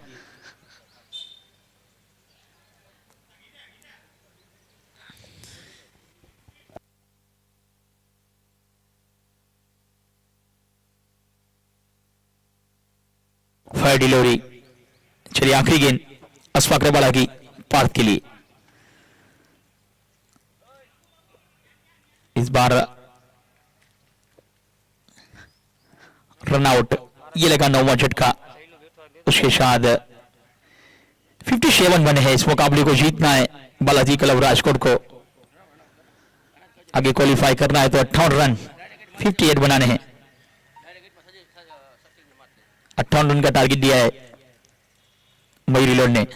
Fire delivery. चलिए आखिरी गेंद अशफाक रबाड़ा की पार्थ के लिए। इस बार रन आउट, ये लगा 9वां झटका। उसके साथ 57 बने हैं। इस मुकाबले को जीतना है बालाजी क्लब राजकोट को, आगे क्वालिफाई करना है तो 58 रन 58 बनाने हैं। 58 रन का टारगेट दिया है मयूरी लोड ने।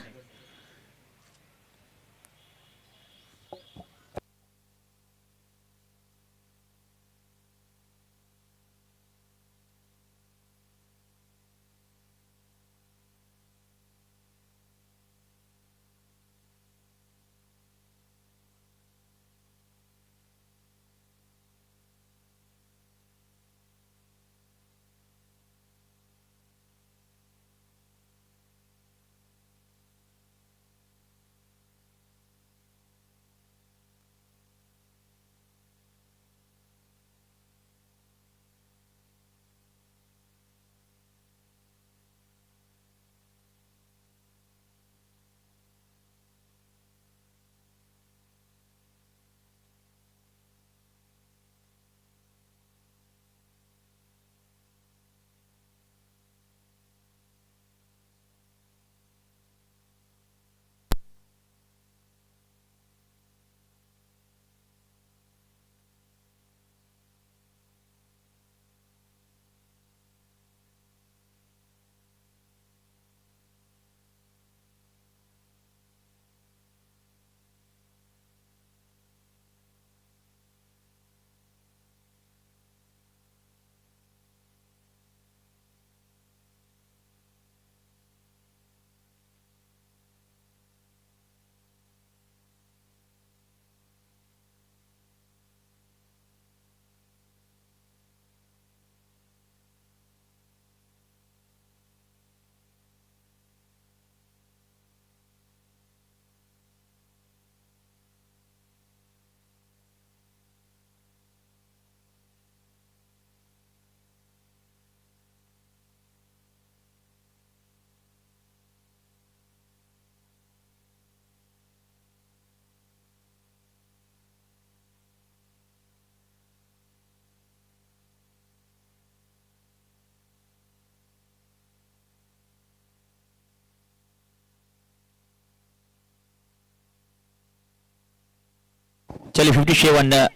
चलिए 57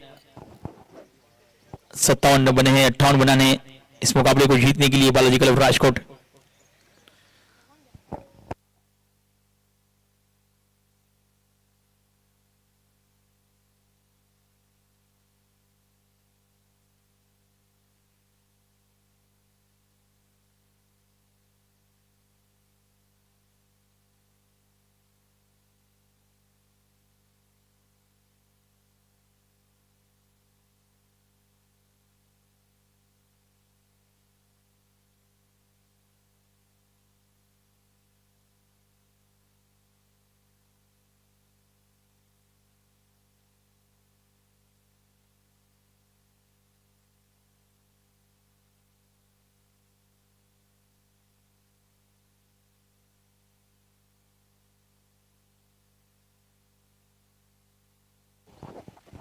57 बने हैं, 58 बनाने इस मुकाबले को जीतने के लिए बालाजी क्लब राजकोट।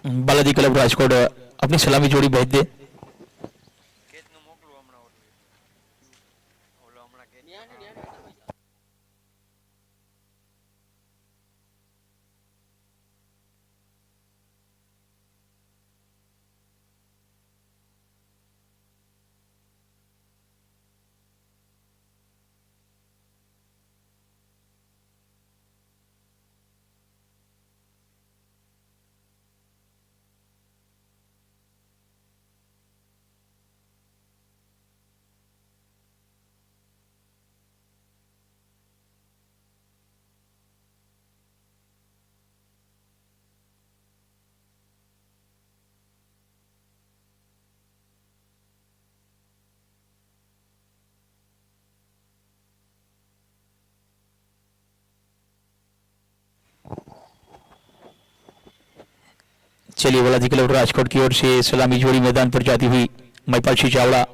बालाजी क्लब राजकोट अपनी सलामी जोड़ी भेज दे। चलिए बालाजी क्लब राजकोट की ओर से सलामी जोड़ी मैदान पर जाती हुई महिपाल सिंह चावड़ा।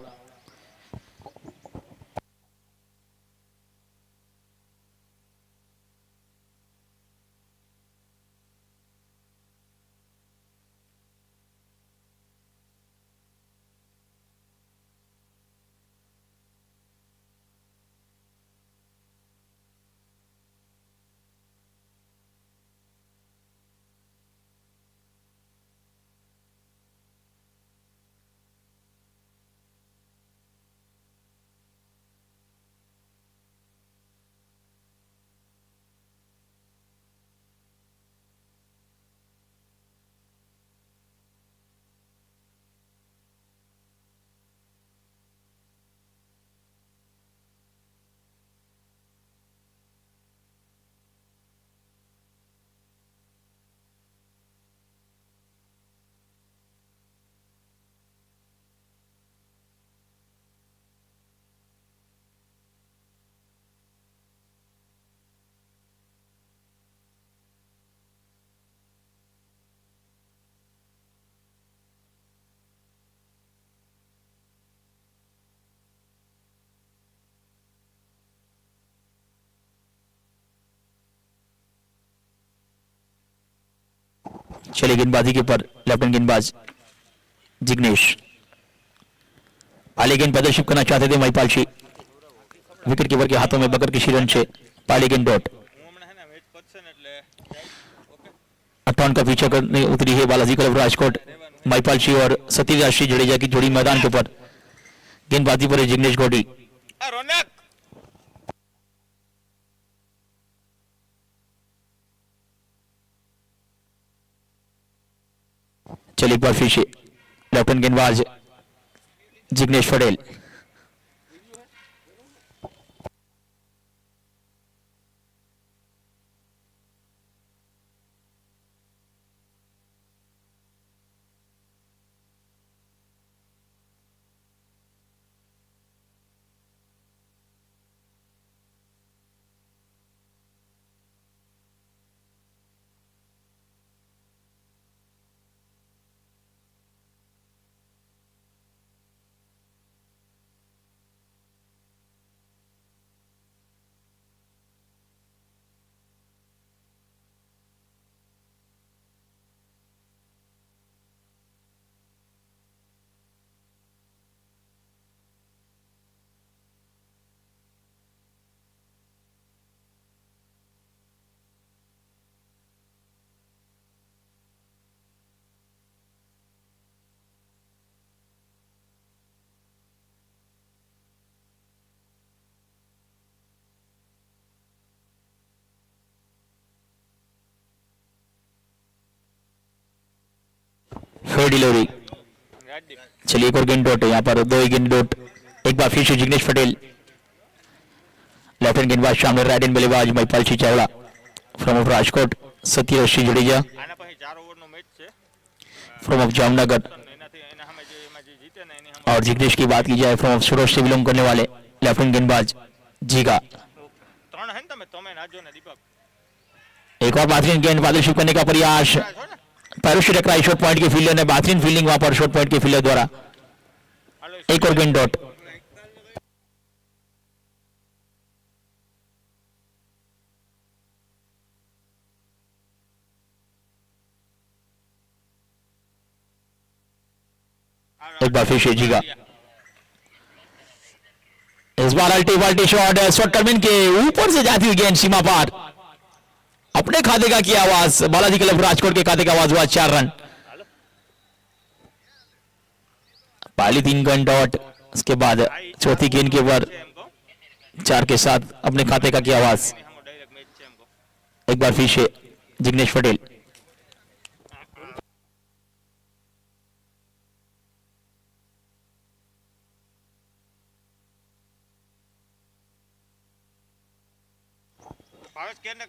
चलिए गेंदबाजी के पर लेफ्टिनेंट गेंदबाज जिग्नेश पहले गेंद प्रदर्शित करना चाहते थे महिपाल सिंह, विकेट कीपर के हाथों में बकर किसी रन से पहले गेंद डॉट। 58 का पीछा करने उतरी है बालाजी क्लब राजकोट। महिपाल सिंह और सतीश सिंह जडेजा की जोड़ी मैदान के ऊपर, गेंदबाजी पर जिग्नेश गोडी। चलिए एक बार फिर से लेफ्टिनेंट गेंदबाज जिग्नेश पटेल। Fair delivery. चलिए एक और गेंद डॉट है यहाँ पर, दो ही गेंद डॉट। एक बार फिर से जिग्नेश पटेल, लेफ्ट हैंड गेंदबाज सामने, राइट हैंड बल्लेबाज Mahipalsinh Chavda from of Rajkot, Satyarsinh Jadeja from of Jamnagar. और जिग्नेश की बात की जाए फ्रॉम ऑफ सूरत से बिलोंग करने वाले लेफ्ट हैंड गेंदबाज जीगा। एक और बेहतरीन गेंद पार्टनरशिप करने का प्रयास, पैरों से टकराई, शॉट पॉइंट के फील्डर ने बेहतरीन फील्डिंग वहां पर शॉट पॉइंट के फील्डर द्वारा। एक और गेंद डॉट। एक बार फिर शेजीगा, इस बार अल्टी बाल्टी शॉट, शॉट टर्मिन के ऊपर से जाती हुई गेंद सीमा पार, अपने खाते का किया आवाज, बालाजी क्लब राजकोट के खाते का आवाज हुआ 4 रन। पहली 3 गेंद डॉट, उसके बाद चौथी गेंद के ऊपर 4 के साथ अपने खाते का किया आवाज। एक बार फिर से जिग्नेश पटेल,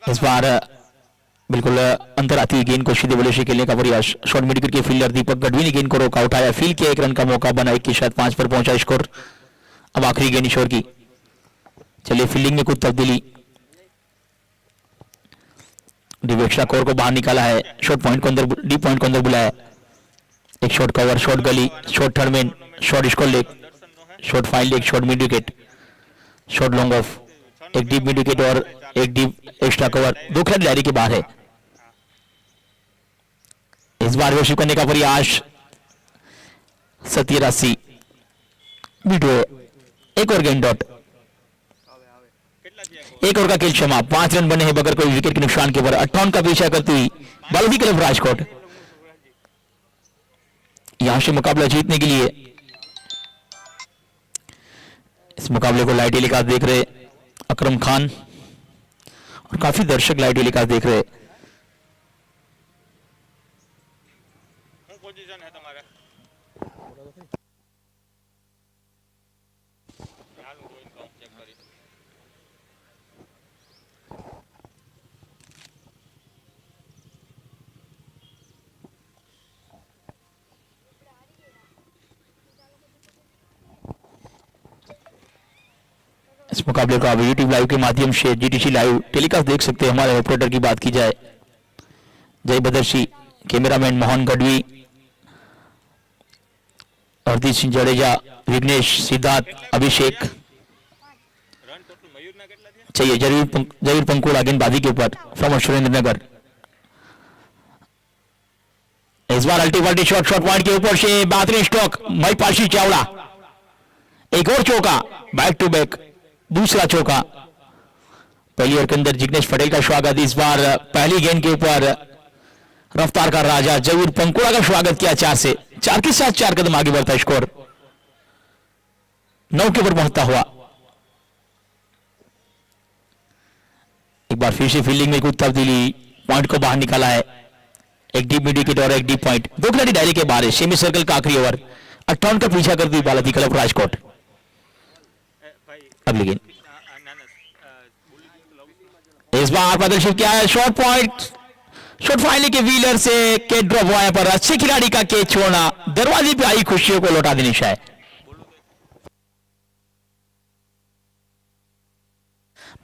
इस बार बिल्कुल अंदर आती हुई गेंद को सीधे बल्ले से खेलने का प्रयास, शॉर्ट मिड विकेट के फील्डर दीपक गढ़वी ने गेंद को रोका, उठाया, फील्ड किया, 1 रन का मौका बना, 1 के साथ 5 पर पहुंचा स्कोर। अब आखिरी गेंद ईश्वर की। चलिए फील्डिंग में कुछ तब्दीली, डिवेक्शा कोर को बाहर निकाला है, शॉर्ट पॉइंट को अंदर, डीप पॉइंट को अंदर बुलाया, एक short cover, short gully, short third man, short square leg, short fine, एक short mid wicket, short long off, एक डीप मिड विकेट और एक डीप एक्स्ट्रा कवर, 2 खिलाड़ी लहरी के बाहर है। इस बार वर्षिप करने का प्रयास, 87 वीडियो, एक और गेंद डॉट, एक और का खेल क्षमा, 5 रन बने हैं बगैर कोई विकेट के नुकसान के ऊपर। 58 का पीछा करती हुई बालाजी क्लब राजकोट यहां से मुकाबला जीतने के लिए, इस मुकाबले को लाइव टेलीकास्ट देख रहे अकरम खान और काफी दर्शक लाइव टेलीकास्ट देख रहे। पोजीशन है तुम्हारा, इस मुकाबले को आप यूट्यूब लाइव के माध्यम से जीटीसी लाइव टेलीकास्ट देख सकते हैं। हमारे ऑपरेटर की बात की जाए जय बदरसी, कैमरामैन मोहन गढ़वी, हरदीप सिंह जडेजा, विघ्नेश, सिद्धार्थ, अभिषेक। चाहिए जरूर पंकुड़ा गेंदबाजी के ऊपर फ्रॉम सुरेंद्रनगर। इस बार अल्टीपल्टी शॉट, शॉट पॉइंट के ऊपर से बेहतरीन स्ट्रोक, महिपालसिंह चावड़ा, एक और चौका, बैक टू बैक दूसरा चौका। पहली ओवर के अंदर जिग्नेश पटेल का स्वागत, इस बार पहली गेंद के ऊपर रफ्तार का राजा जरूर पंकुड़ा का स्वागत किया, 4 से 4 के साथ 4 कदम आगे बढ़ता स्कोर 9 के ऊपर पहुंचता हुआ। एक बार फिर से फील्डिंग में कुछ तब्दीली, पॉइंट को बाहर निकाला है, एक डीप मिड विकेट और एक डीप पॉइंट, 2 खिलाड़ी डायरी के बाहर है। सेमी सर्कल का आखिरी ओवर, 58 का पीछा करती हुई बालाजी क्लब राजकोट। अगली गेंद, इस बार प्रदर्शित किया है, शॉर्ट पॉइंट, शॉट फाइनल के व्हीलर से कैच ड्रॉप हुआ, यहाँ पर अच्छे खिलाड़ी का कैच छोड़ना दरवाजे पे आई खुशियों को लौटा देनी शायद।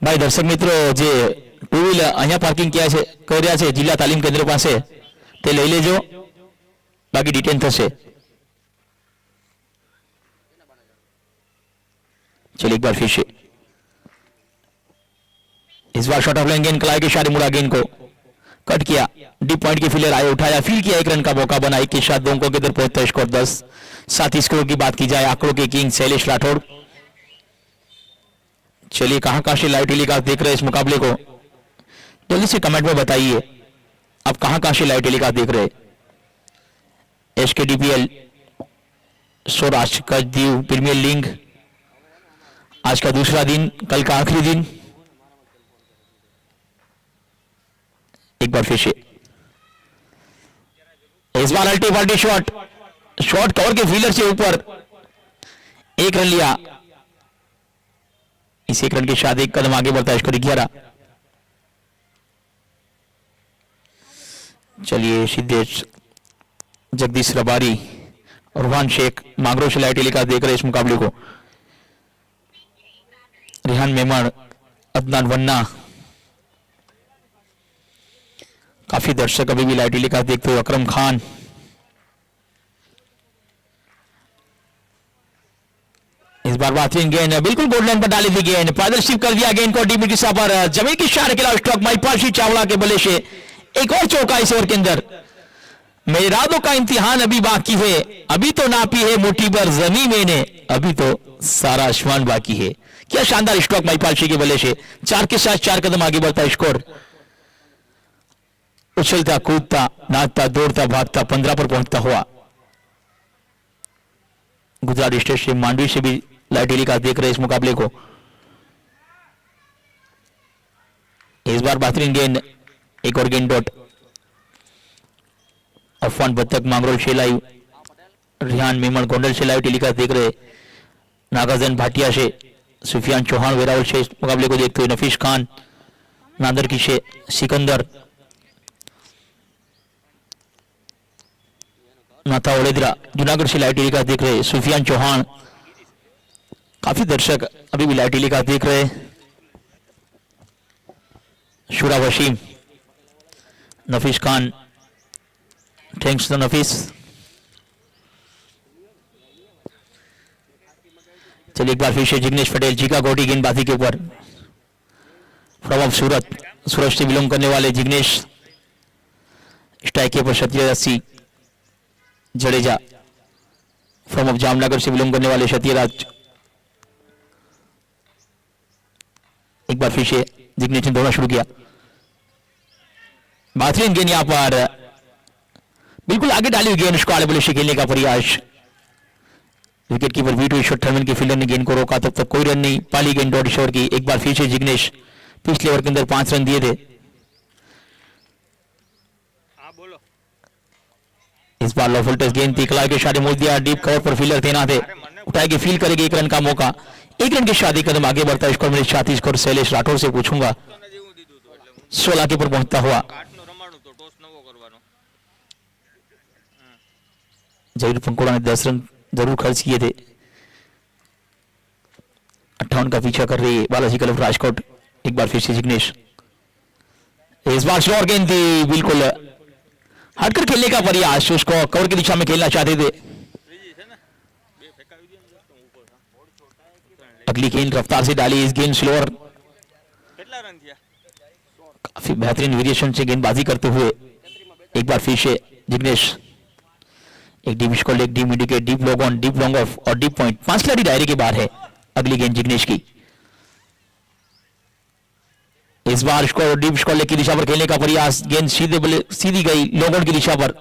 भाई दर्शक मित्रों, जे 2 व्हीलर अहिया पार्किंग किया છે કર્યા છે જિલ્લા તાલીમ કેન્દ્ર પાસે, તે લઈ લેજો, બાકી ડિટેન થશે। चलिए एक बार फिर से, इस बार शॉट ऑफ लाइन गेंद कलाई के इशारे मुड़ा, गेंद को कट किया, डीप पॉइंट के फील्डर आए, उठाया, फील्ड किया, 1 रन का मौका बना, 1 के साथ 2 अंकों के इधर पहुंचता स्कोर 10। 7 स्कोर की बात की जाए, आंकड़ों के किंग शैलेश राठौड़। चलिए कहां से लाइव टेलीकास्ट देख रहे हैं इस मुकाबले को, जल्दी से कमेंट में बताइए आप कहां से लाइव टेलीकास्ट देख रहे हैं। एसकेडीपीएल, सौराष्ट्र कच्छ दीव प्रीमियर लीग, आज का दूसरा दिन, कल का आखिरी दिन। एक बार फिर से इस बार अल्टी पल्टी शॉट, शॉट कवर के फील्डर से ऊपर, एक रन लिया। इस एक रन के साथ एक कदम आगे बढ़ता है स्कोर 11। चलिए सिद्धेश, जगदीश रबारी और रुहान शेख मांगरो से लाइट टेलीकास्ट देख रहे इस मुकाबले को। रिहान मेमन, अदनान वन्ना, काफी दर्शक अभी भी लाइट टेलीकास्ट देखते हुए। अकरम खान, इस बार बेहतरीन गेंद बिल्कुल गोल लाइन पर डाली थी गेंद, पैदल शिफ्ट कर दिया गेंद को डीप की दिशा पर, जमीन की इशारे के खिलाफ स्ट्रोक महिपाल चावला के बल्ले से एक और चौका इस ओवर के अंदर। मेरे इरादों का इम्तिहान अभी बाकी है, अभी तो नापी है मुट्ठी पर जमीन मैंने, अभी तो सारा आसमान बाकी है। क्या शानदार स्ट्रोक महिपाल के बल्ले से, 4 के साथ 4 कदम आगे बढ़ता है स्कोर। उछलता कूदता नाचता दौड़ता भागता 15 पर पहुंचता हुआ। गुजरात स्टेट से मांडवी से भी लाइट टेलीकास्ट देख रहे इस मुकाबले को। इस बार बेहतरीन गेंद, एक और गेंद डॉट। अफवान बत्तक मांगरोल से लाइव, रिहान मेमन गोंडल से लाइव टेलीकास्ट देख रहे। नागाजन भाटिया से सुफियान चौहान वेरावल से इस मुकाबले को देखते हुए। नफीस खान नादर की से सिकंदर, नाथा ओलेद्रा जूनागढ़ से लाइव टेलीकास्ट देख रहे। सुफियान चौहान, काफी दर्शक अभी भी लाइव टेलीकास्ट देख रहे। शुरा वसीम, नफीस खान, थैंक्स टू नफीस। चलिए एक बार फिर से जिग्नेश पटेल, जीका गोटी गेंदबाजी के ऊपर। फ्रॉम ऑफ सूरत से बिलोंग करने वाले जिग्नेश स्ट्राइक के ऊपर। सत्यराज जडेजा फ्रॉम ऑफ जामनगर से बिलोंग करने वाले सत्यराज। एक बार फिर से जिग्नेश ने दौड़ना शुरू किया। बेहतरीन गेंद यहां पर बिल्कुल आगे डाली हुई गेंद, उसको आड़े बल्ले से खेलने का प्रयास। विकेट कीपर वीटू ईश्वर थर्मन के फील्डर ने गेंद को रोका, तब तक कोई रन नहीं। पाली गेंद डॉट ओवर की। एक बार फिर से जिग्नेश, पिछले ओवर के अंदर 5 रन दिए थे। इस बार लॉफुल टच गेंद पिकला के इशारे मोड़ दिया, डीप कवर पर फील्डर तैनात है, उठाएगी फील करेगी, 1 रन का मौका। 1 रन के साथ 1 कदम आगे बढ़ता है स्कोर। मेरे साथी स्कोर शैलेश राठौर से पूछूंगा 16 के ऊपर पहुंचता हुआ। जहीर पंकोड़ा ने 10 रन जरूर खर्च किए थे। 58 का पीछा कर रही है बालाजी क्लब राजकोट। एक बार फिर से जिग्नेश, इस बार स्लोअर गेंद थी, बिल्कुल हटकर खेलने का प्रयास, उसको कवर की दिशा में खेलना चाहते थे। अगली गेंद रफ्तार से डाली, इस गेंद स्लोअर। काफी बेहतरीन वेरिएशन से गेंदबाजी करते हुए एक बार फिर से जिग्नेश। एक डीप स्कोर, एक deep mid, deep log on, deep long off और डीप पॉइंट। 5 खिलाड़ी दायरे के बाहर है। अगली गेंद जिग्नेश की, इस बार स्कोर डीप स्कोर की दिशा पर खेलने का प्रयास। गेंद सीधी गई लॉग ऑन की दिशा पर,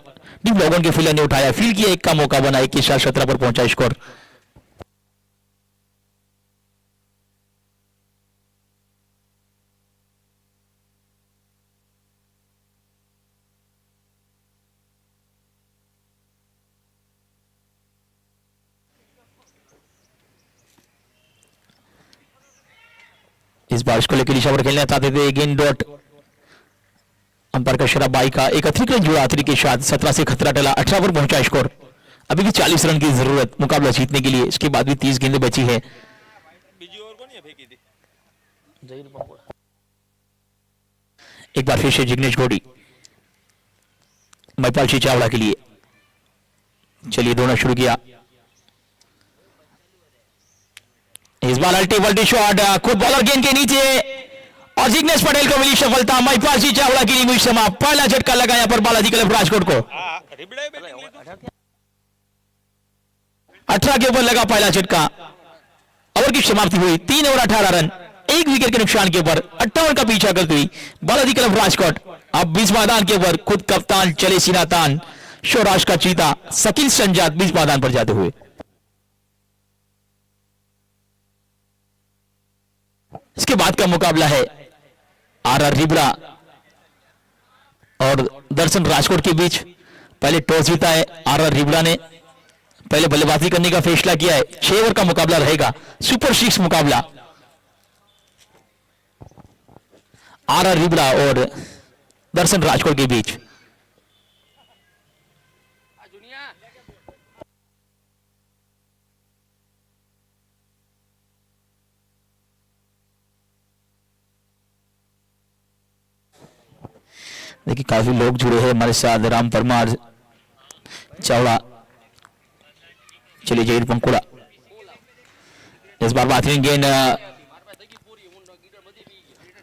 डीप लॉग ऑन के फील्डर ने उठाया, फील्ड किया, 1 का मौका बना। 1 के साथ 17 पर पहुंचा स्कोर। इस बार इसको लेकर दिशा पर खेलना चाहते थे। गेंद डॉट, अंपायर का शराब बाई का एक अतिरिक्त रन जुड़ा आखिरी के साथ। 17 से खतरा टला, 18 पर पहुंचा स्कोर। अभी भी 40 रन की जरूरत मुकाबला जीतने के लिए। इसके बाद भी 30 गेंदें बची है। एक बार फिर से जिग्नेश घोड़ी महिपाल सिंह चावला के लिए। चलिए दौड़ना शुरू किया। इस बार अल्टी वल्टी शॉट, खुद बॉलर गेंद के नीचे और जिग्नेश पटेल को मिली सफलता। महिपाल सिंह चावला की इनिंग समाप्त। पहला झटका लगा यहां पर बालाजी क्लब राजकोट को। 18 के ऊपर लगा पहला झटका। ओवर की समाप्ति हुई 3 ओवर 18 रन, 1 विकेट के नुकसान के ऊपर 58 का पीछा करती हुई बालाजी क्लब राजकोट। अब 20 मैदान के ऊपर खुद कप्तान चले सिनातान, सौराष्ट्र का चीता शकील संजात 20 मैदान पर जाते हुए। इसके बाद का मुकाबला है आरआर रिबड़ा और दर्शन राजकोट के बीच। पहले टॉस जीता है आर रिबड़ा ने, पहले बल्लेबाजी करने का फैसला किया है। 6 ओवर का मुकाबला रहेगा, सुपर 6 मुकाबला आर रिबड़ा और दर्शन राजकोट के बीच। देखिए काफी लोग जुड़े हैं हमारे साथ, राम परमार, चावड़ा, चलिए जयवीर पंकुड़ा। इस बार बेहतरीन गेंद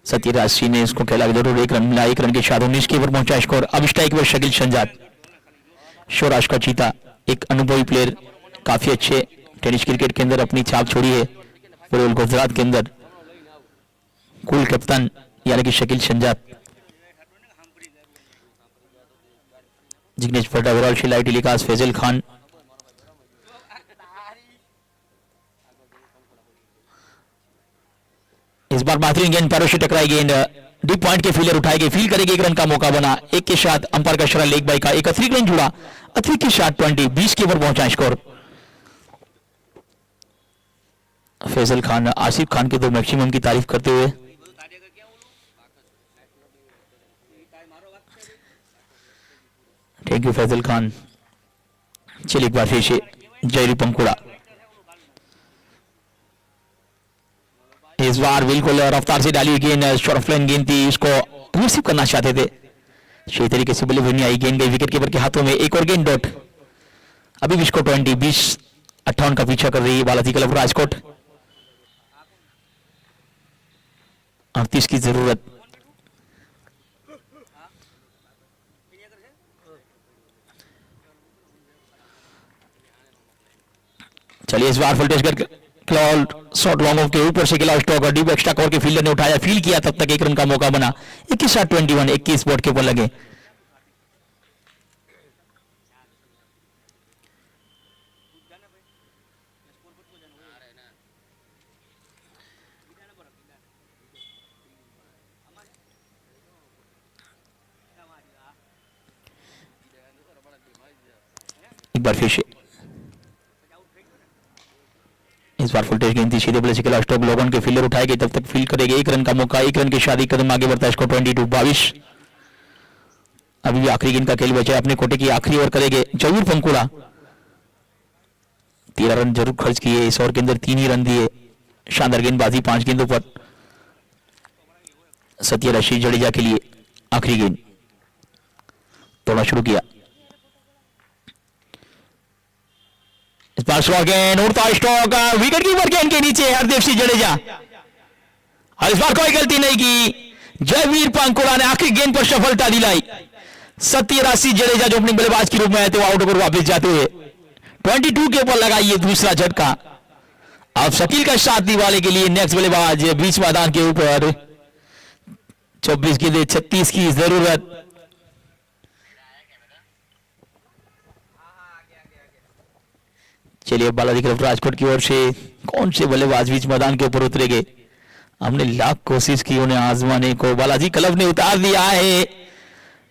सत्यराज सिंह ने इसको खेला, जरूर एक रन मिला, 1 रन के साथ 19 के ऊपर पहुंचा स्कोर। अब स्ट्राइक पर शकील शहजाद, शोराश का चीता, एक अनुभवी प्लेयर, काफी अच्छे टेनिस क्रिकेट के अंदर अपनी छाप छोड़ी है पूरे गुजरात के अंदर। कूल कैप्टन यानी कि शकील शहजाद, जिग्नेश भट्ट, विराल शिलाई, टेलीकास्ट फैजल खान। इस बार बेहतरीन गेंद पैरों से टकराई गेंद डीप पॉइंट के फील्डर उठाएंगे, फील करेंगे, 1 रन का मौका बना। 1 के साथ अंपायर का इशारा लेग बाई का, एक अतिरिक्त रन जुड़ा, अतिरिक्त के साथ 20 के ऊपर पहुंचा स्कोर। फैजल खान आसिफ खान के तो मैक्सिमम की तारीफ करते हुए थैंक यू फैजल खान। चलिए एक बार फिर से जयवीर पंकुड़ा, इस बार बिल्कुल रफ्तार से डाली गेंद, शॉर्ट ऑफ लाइन गेंद थी, इसको रिसीव करना चाहते थे, सही तरीके से बल्लेबाजी नहीं आई, गेंद गई विकेट कीपर के हाथों में। एक और गेंद डॉट, अभी भी इसको 20-58 का पीछा कर रही है बालाजी क्लब राजकोट। 38 की जरूरत। चलिए इस बार फुल टेस्ट कर क्लॉल शॉट लॉन्ग ऑफ के ऊपर से गिला स्टॉक और डीप एक्स्ट्रा कवर के फील्डर ने उठाया, फील किया, तब तक 1 रन का मौका बना। 21-21, 21 बॉट के ऊपर लगे। एक बार फिर से इस बार फुल टेस्ट गेंद थी, सीधे बल्ले से खेला स्टॉक, लोगन के फील्डर उठाएंगे, तब तक फील्ड करेंगे, 1 रन का मौका, 1 रन के शादी कदम आगे बढ़ता है, इसको 22-22। अभी भी आखिरी गेंद का खेल बचा है, अपने कोटे की आखिरी ओवर करेंगे जयवीर पंकुड़ा। 13 रन जरूर खर्च किए इस ओवर के अंदर, 3 ही रन दिए, शानदार गेंदबाजी 5 गेंदों पर। सत्यराज सिंह जडेजा के लिए आखिरी गेंद, तोड़ना शुरू किया। इस बार स्लो गेंद, उड़ता स्टॉक, विकेट कीपर गेंद के नीचे हरदेव सिंह जडेजा, और इस बार कोई गलती नहीं की, जयवीर पंकुड़ा ने आखिरी गेंद पर सफलता दिलाई। सत्यराज सिंह जडेजा जो अपने बल्लेबाज के रूप में आए थे वो आउट पर वापस जाते हुए 22 के ऊपर लगाइए दूसरा झटका। अब शकील का साथ दिवाले के लिए नेक्स्ट बल्लेबाज बीच मैदान के ऊपर, 24 गेंदें 36 की जरूरत। चलिए बालाजी क्लब राजकोट की ओर से कौन से बल्लेबाज बीच मैदान के ऊपर उतरेंगे। हमने लाख कोशिश की उन्हें आजमाने को, बालाजी क्लब ने उतार दिया है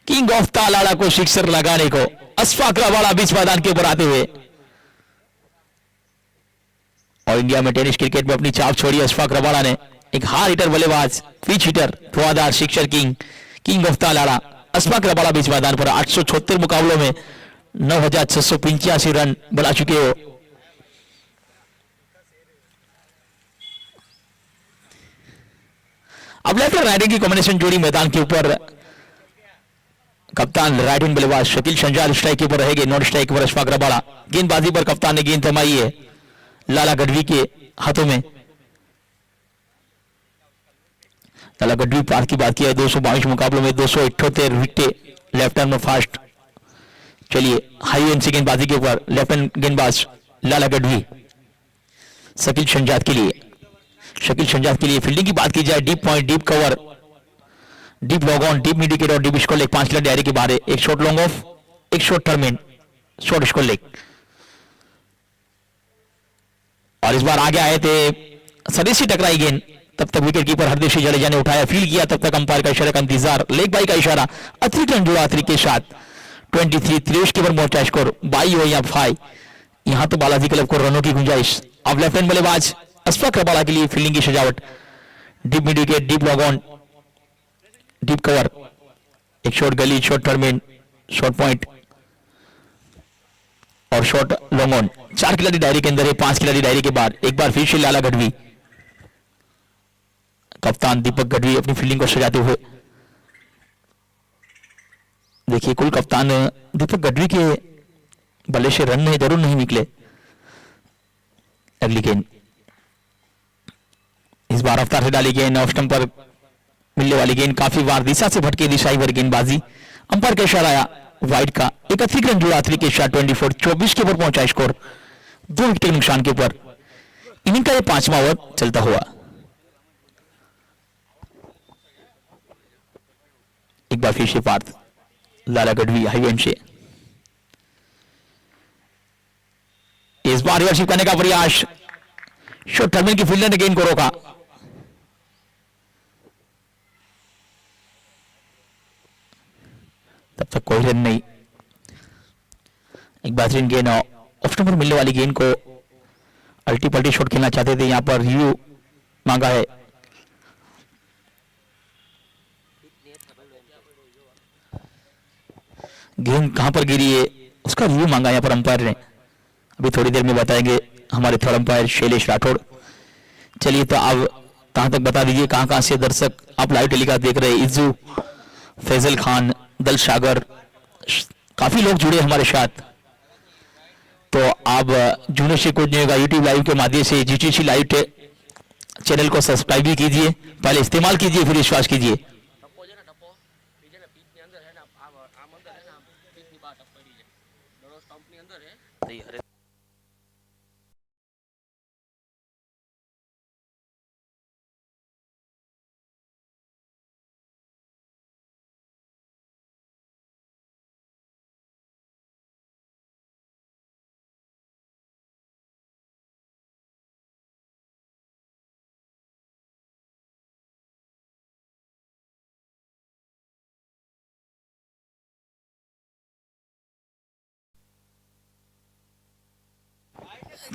किंग ऑफ तालाड़ा को सिक्सर लगाने को। अशफाक रबाड़ा बीच मैदान के ऊपर आते हुए, और इंडिया में टेनिस क्रिकेट में अपनी छाप छोड़ी अशफाक रबाड़ा ने। एक हार्ड हिटर बल्लेबाज, पिच हिटर, धुआंधार sixer king of Talada Ashfaq Rabada बीच मैदान पर 876 मुकाबलों में 9685 रन बना चुके हो। अब लेफ्ट राइट की कॉम्बिनेशन जोड़ी मैदान के ऊपर, कप्तान राइट हैंड बल्लेबाज शकील शहजाद स्ट्राइक के ऊपर रहेंगे, नॉन स्ट्राइक पर अशफाक रबाड़ा। गेंदबाजी पर कप्तान ने गेंद थमाई है लाला गढ़वी के हाथों में। लाला गढ़वी पार की बात की है, 222 मुकाबलों में 278 विकेट, लेफ्ट हैंड में फास्ट। चलिए हाई एंड से गेंदबाजी के ऊपर लेफ्ट हैंड गेंदबाज लाला गढ़वी शकील शहजाद के लिए। शकील शहजाद के लिए फील्डिंग की बात की जाए, deep point, deep cover, deep log on, deep mid wicket और डीप स्कोर लेग, 5 खिलाड़ी डायरी के बाहर, एक शॉट लॉन्ग ऑफ, एक शॉट टर्मिन, शॉट स्कोर लेग। और इस बार आगे आए थे, शरीर से टकराई गेंद, तब तक विकेट कीपर हरदेव सिंह जडेजा ने उठाया, फील्ड किया, तब तक अंपायर का इशारा का इंतजार, लेग बाई का इशारा, अतिरिक्त रन जुड़ा अतिरिक्त के साथ 23 23 के ऊपर पहुंचा स्कोर 22 हो या 5। यहां तो बालाजी क्लब को रनों की गुंजाइश। अब लेफ्ट हैंड बल्लेबाज अशफाक रबाड़ा के लिए फील्डिंग की सजावट, deep mid wicket, deep log on, deep cover, एक shot gully, shot टर्मिन, shot point और शॉट लॉन्ग ऑन। 4 खिलाड़ी डायरी के अंदर है, 5 खिलाड़ी डायरी के बाहर। एक बार फिर से लाला गढ़वी, कप्तान दीपक गढ़वी अपनी फील्डिंग को सजाते हुए। देखिए कुल कप्तान दीपक गढ़वी के बल्ले से रन नहीं जरूर नहीं निकले। अगली गेंद इस बार रफ्तार से डाली गेंद, ऑफ स्टंप पर मिलने वाली गेंद काफी बार दिशा से भटके, दिशाई भर गेंदबाजी। अंपायर का इशारा आया वाइड का। 31 रन जुड़ा, 3 के साथ 24 24 के ऊपर पहुंचा स्कोर, 2 विकेट के नुकसान के ऊपर। इनिंग का ये 5वां ओवर चलता हुआ। एक बार फिर से पार्थ लाला गढ़वी हाईवेंड से इस बार रिवर्सिव करने का प्रयास, शॉट टर्मिन की फील्डर ने गेंद को रोका। तब तक कोई रन नहीं। एक बेहतरीन गेंद, ऑफ स्टंप पर मिलने वाली गेंद को अल्टी पल्टी शॉट खेलना चाहते थे, यहां पर रिव्यू मांगा है। गेंद कहां पर गिरी है उसका रिव्यू मांगा यहां पर अंपायर ने। अभी थोड़ी देर में बताएंगे हमारे थर्ड अंपायर शैलेश राठौड़। चलिए तो अब कहां तक बता दीजिए, कहां कहां से दर्शक आप लाइव टेलीकास्ट देख रहे हैं। इज्जू, फैजल खान, दल सागर, काफी लोग जुड़े हमारे साथ। तो आप जुड़ने से कुछ नहीं होगा, यूट्यूब लाइव के माध्यम से जीटीसी लाइव चैनल को सब्सक्राइब भी कीजिए, पहले इस्तेमाल कीजिए फिर विश्वास कीजिए।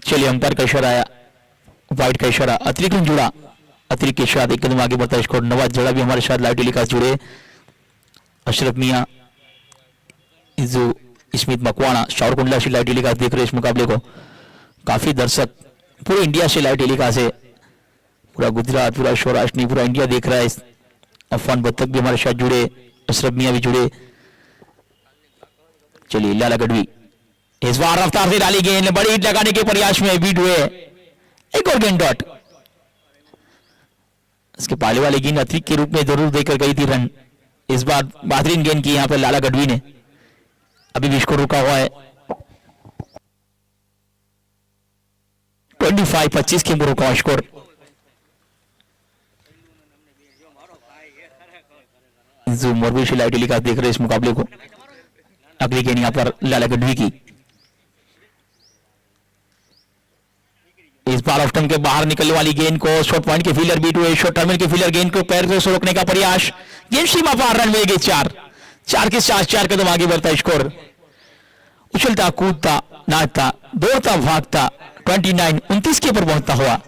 चलिए अंपायर का इशारा आया, वाइड का इशारा, अतिरिक्त रन जुड़ा, अतिरिक्त के साथ एक कदम आगे बढ़ता है स्कोर। नवाज जड़ा भी हमारे साथ लाइव टेलीकास्ट जुड़े, अशरफ मियां, इज्जू, स्मित मकवाना, शाहरुख कुंडला से लाइव टेलीकास्ट देख रहे हैं इस मुकाबले को। काफी दर्शक पूरे इंडिया से लाइव टेलीकास्ट है, पूरा गुजरात, पूरा सौराष्ट्र नहीं, पूरा इंडिया देख रहा है। अफवान बत्तख भी हमारे साथ जुड़े, अशरफ मियां भी जुड़े। चलिए लाला गढ़वी इस बार रफ्तार से डाली गेंद, बड़ी हिट लगाने के प्रयास में बीट हुए, एक और गेंद डॉट। इसके पहले वाली गेंद अतिरिक्त के रूप में जरूर देकर गई थी रन, इस बार बेहतरीन गेंद की यहां पर लाला गढ़वी ने। अभी भी स्कोर रुका हुआ है 25-25 के ऊपर रुका स्कोर। मोरबी से लाइव टेलीकास्ट देख रहे इस मुकाबले को। अगली गेंद यहां पर लाला गढ़वी की, इस बार ऑफ स्टंप के बाहर निकलने वाली गेंद को शॉर्ट पॉइंट के फील्डर बीट हुए, शॉर्ट टर्मिनल के फील्डर गेंद को पैर से रोकने का प्रयास, गेंद सीमा पार, रन मिल गए 4 के साथ 4 कदम आगे बढ़ता स्कोर। उछलता कूदता नाचता दौड़ता भागता 29 के ऊपर पहुंचता हुआ।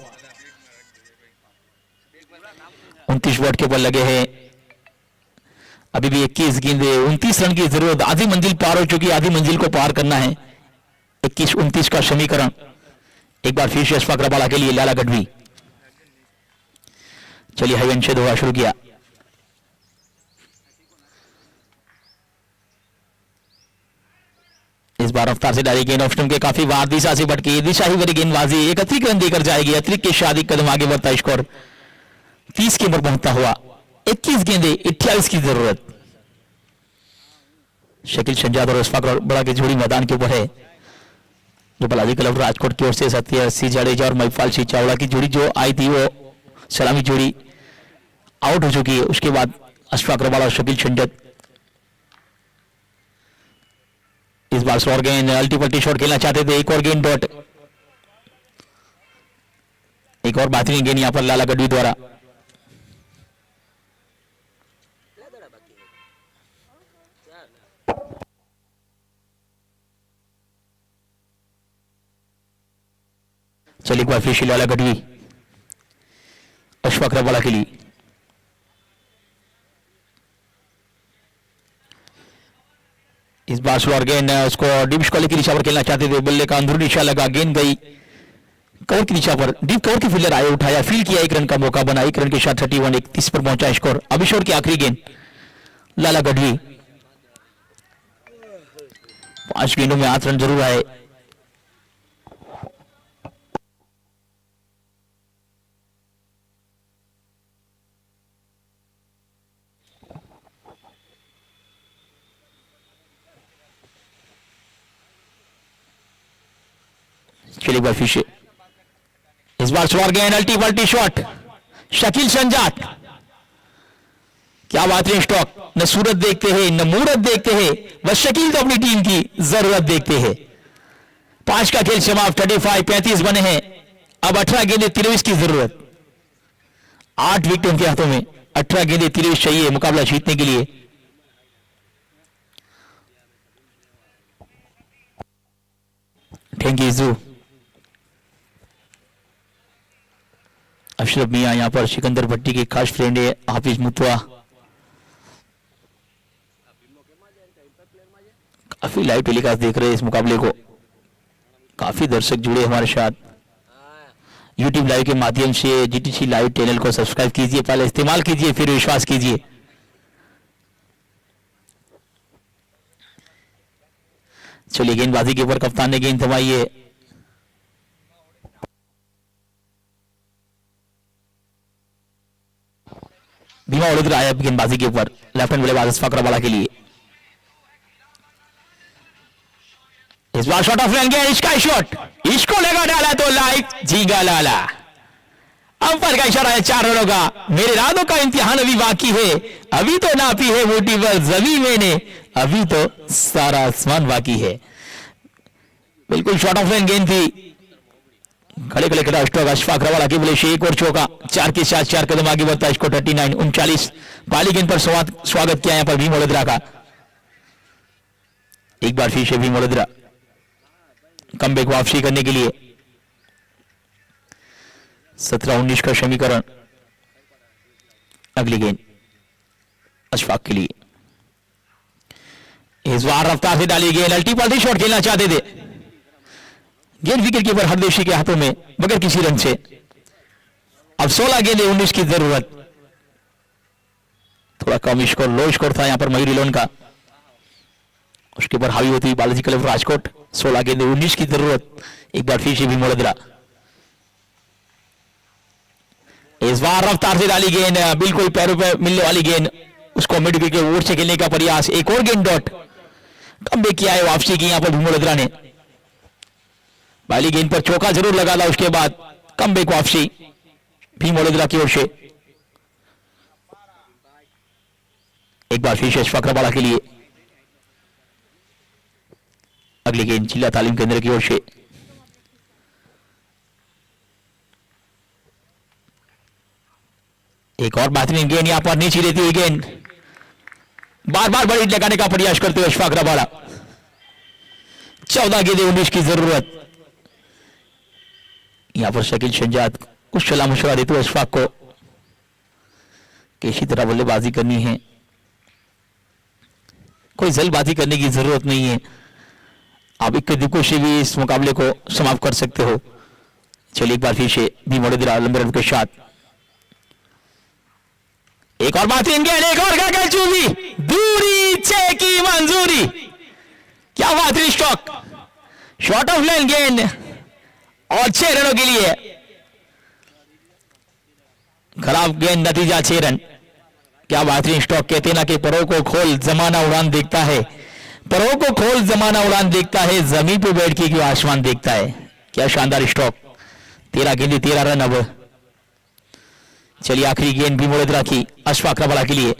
29 वोट के ऊपर लगे हैं, अभी भी 21 गेंदे, 29 रन की जरूरत। आधी मंजिल पार हो चुकी, आधी मंजिल को पार करना है। 21-29 का समीकरण। एक बार फिर से अशफाक रबाड़ा के लिए लाला गढ़वी। चलिए हाईवेंड से दोबारा शुरू किया, इस बार रफ्तार से डाली गेंद, ऑफ स्टंप के काफी बार दिशा से भटकी, दिशा ही भरी गेंदबाजी, एक अतिरिक्त रन देकर जाएगी। अतिरिक्त के शादी कदम आगे बढ़ता स्कोर 30 के ऊपर पहुंचता हुआ। 21 गेंदे 28 की जरूरत। शकील शंजाद और अशफाक रबाड़ा की जोड़ी मैदान के ऊपर है, जो बालाजी क्लब राजकोट की ओर से सत्य सिंह जडेजा और महिपाल सिंह चावला की जोड़ी जो आई थी वो सलामी जोड़ी आउट हो चुकी है। उसके बाद अशफाक रबाड़ा और शकील शंजाद। इस बार शॉर्ट गेंद, अल्टी पल्टी शॉट खेलना चाहते थे, एक और गेंद डॉट, एक और बेहतरीन गेंद यहां पर लाला गढ़वी द्वारा। चलिए एक बार फिर से लाला गढ़वी अशफाक रबाड़ा के लिए। इस बार स्लोअर गेंद उसको डीप स्कॉलर की दिशा पर खेलना चाहते थे, बल्ले का अंदरूनी दिशा लगा, गेंद गई कवर की दिशा पर, डीप कवर के फील्डर आए, उठाया, फील्ड किया, 1 रन का मौका बना, 1 रन के साथ 31 31 पर पहुंचा स्कोर। अभिषेक की आखिरी गेंद लाला गढ़वी, 5 गेंदों में 8 रन जरूर आए। चलिए बार फिर से इस बार स्लोअर गेंद, अल्टी पल्टी शॉट, शकील संजात, क्या बात है स्टॉक, न सूरत देखते हैं न मूरत देखते हैं, बस शकील तो अपनी टीम की जरूरत देखते हैं। 5 का खेल समाप्त, 35 बने हैं, अब 18 गेंदे 23 की जरूरत, 8 विकेट उनके हाथों में, 18 गेंदे 23 चाहिए मुकाबला जीतने के लिए। Thank you. अशरफ मियां यहां पर सिकंदर भट्टी के खास फ्रेंड है, हाफिज मुतवा, काफी लाइव टेलीकास्ट देख रहे हैं इस मुकाबले को, काफी दर्शक जुड़े हमारे साथ यूट्यूब लाइव के माध्यम से। जीटीसी लाइव चैनल को सब्सक्राइब कीजिए, पहले इस्तेमाल कीजिए फिर विश्वास कीजिए। चलिए गेंदबाजी के ऊपर कप्तान ने गेंद थमाई है, भीमा वडोदरा आया गेंदबाजी के ऊपर, लेफ्ट हैंड बल्लेबाज अशफाक रबाड़ा के लिए। इस बार शॉट ऑफ लेन गया, इसका शॉट, इसको लगा डाला तो लाइक जीगा लाला, अंपायर का इशारा है 4 रनों का। मेरे इरादों का इम्तिहान अभी बाकी है, अभी तो नापी है मोटी पर जमीन मैंने, अभी तो सारा आसमान बाकी है। बिल्कुल शॉट ऑफ लेन गेंद थी, खड़े खड़े खड़ा स्ट्रोक अशफाक रबाड़ा के बोले से 1 और चौका, 4 के साथ 4 कदम आगे बढ़ता है, इसको 39 पहली गेंद पर स्वागत किया यहां पर भीम वडोदरा का। एक बार फिर से भीम वडोदरा कमबैक वापसी करने के लिए, 17-19 का समीकरण। अगली गेंद अशफाक के लिए, इस बार रफ्तार से डाली गेंद, अल्टी पल्टी शॉट खेलना चाहते थे, गेंद विकेट कीपर हरदेशी के हाथों में बगैर किसी रन से। अब 16 गेंदे 19 की जरूरत, थोड़ा कम स्कोर, लो स्कोर था यहां पर मयूरी लोन का, उसके ऊपर हावी होती बालाजी क्लब राजकोट। 16 गेंदे 19 की जरूरत, एक बार फिर से भी वडोदरा। इस बार रफ्तार से डाली गेंद, बिल्कुल पैरों पे मिलने वाली गेंद, उसको मिड विकेट के ओर से खेलने का प्रयास, एक और गेंद डॉट, कमबैक किया है, वापसी की यहां पर भीम वडोदरा ने। पहली गेंद पर चौका जरूर लगा था, उसके बाद कमबैक वापसी भीम वडोदरा की ओर से। एक बार फिर से अशफाक रबाड़ा के लिए, अगली गेंद जिला तालीम केंद्र की ओर से। एक और बेहतरीन गेंद यहां पर नीचे रहती हुई गेंद, बार बार बड़ी लगाने का प्रयास करते हुए अशफाक रबाड़ा। 14 गेंदे 19 की जरूरत, यहां पर शकील शंजात कुछ सलाह मशवरा देते हुए अशफाक को किसी तरह बल्लेबाजी करनी है, कोई जल्दबाजी करने की जरूरत नहीं है, आप एक दिक्कत से भी इस मुकाबले को समाप्त कर सकते हो। चलिए एक बार फिर से भीम वडोदरा लंबे रन के साथ, एक और बात, एक और का चूजी दूरी 6 की मंजूरी, क्या बात है स्टॉक, शॉट ऑफ लाइन गेंद और 6 रनों के लिए। खराब गेंद, नतीजा 6 रन। क्या बेहतरीन स्टॉक, कहते ना कि परों को खोल जमाना उड़ान देखता है, परों को खोल जमाना उड़ान देखता है, जमीन पे बैठ के क्यों आसमान देखता है। क्या शानदार स्टॉक, 13 गेंदे 13 रन। अब चलिए आखिरी गेंद भीम वडोदरा की अशफाक रबाड़ा के लिए,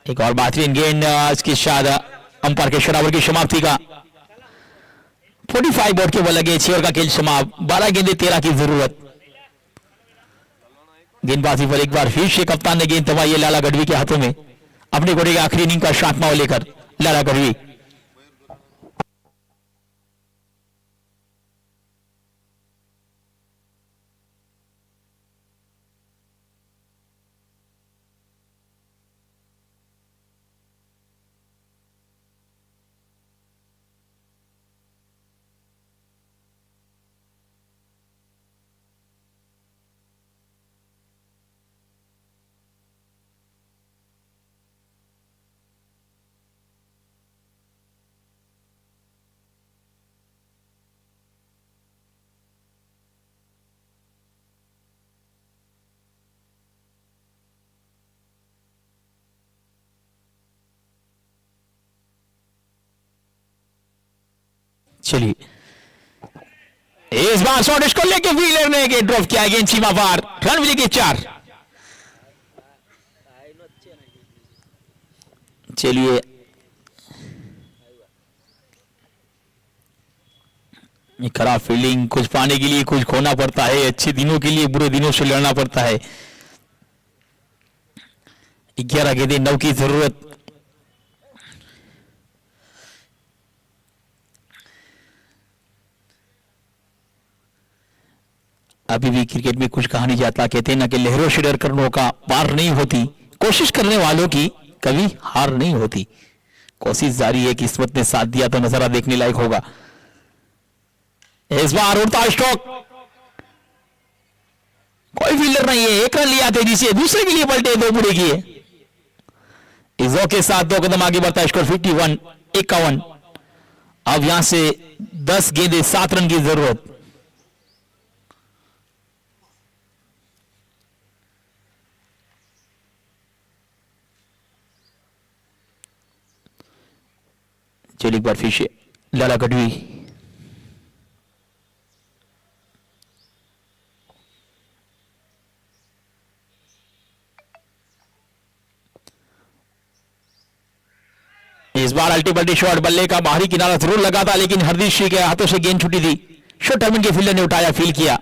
एक और बेहतरीन गेंद, इसके साथ अंपायर के शरावर की समाप्ति का 45 बोर्ड के बल लगे, 6 ओवर का खेल समाप्त, 12 गेंदे 13 की जरूरत। गेंदबाजी पर एक बार फिर से कप्तान ने गेंद थमाई है लाला गढ़वी के हाथों में, अपने घोड़े के आखिरी इनिंग का 7वां लेकर लाला गढ़वी। चलिए इस बार शॉट इसको लेके व्हीलर ने के ड्रॉप किया गेंद सीमा पार, रन मिले के 4। चलिए खराब फील्डिंग, कुछ पाने के लिए कुछ खोना पड़ता है, अच्छे दिनों के लिए बुरे दिनों से लड़ना पड़ता है। 11 गेंदें 9 की जरूरत। अभी भी क्रिकेट में कुछ कहा नहीं जाता, कहते हैं ना कि लहरों से डर कर नौका पार नहीं होती, कोशिश करने वालों की कभी हार नहीं होती। कोशिश जारी है, किस्मत ने साथ दिया तो नजारा देखने लायक होगा। इस बार उड़ता स्ट्रोक, कोई फील्डर नहीं है, एक रन लिया तेजी से, दूसरे के लिए पलटे, 2 पूरे किए। इजो के साथ 2 कदम आगे बढ़ता है, स्कोर 51 51। अब यहां से 10 गेंदें 7 रन की जरूरत। चलिए एक बार फिर से लाला गढ़वी, इस बार अल्टीपल्टी शॉट, बल्ले का बाहरी किनारा जरूर लगा था, लेकिन हरदीप सिंह के हाथों से गेंद छुटी थी। शॉट टर्मिन के फील्डर ने उठाया, फील किया,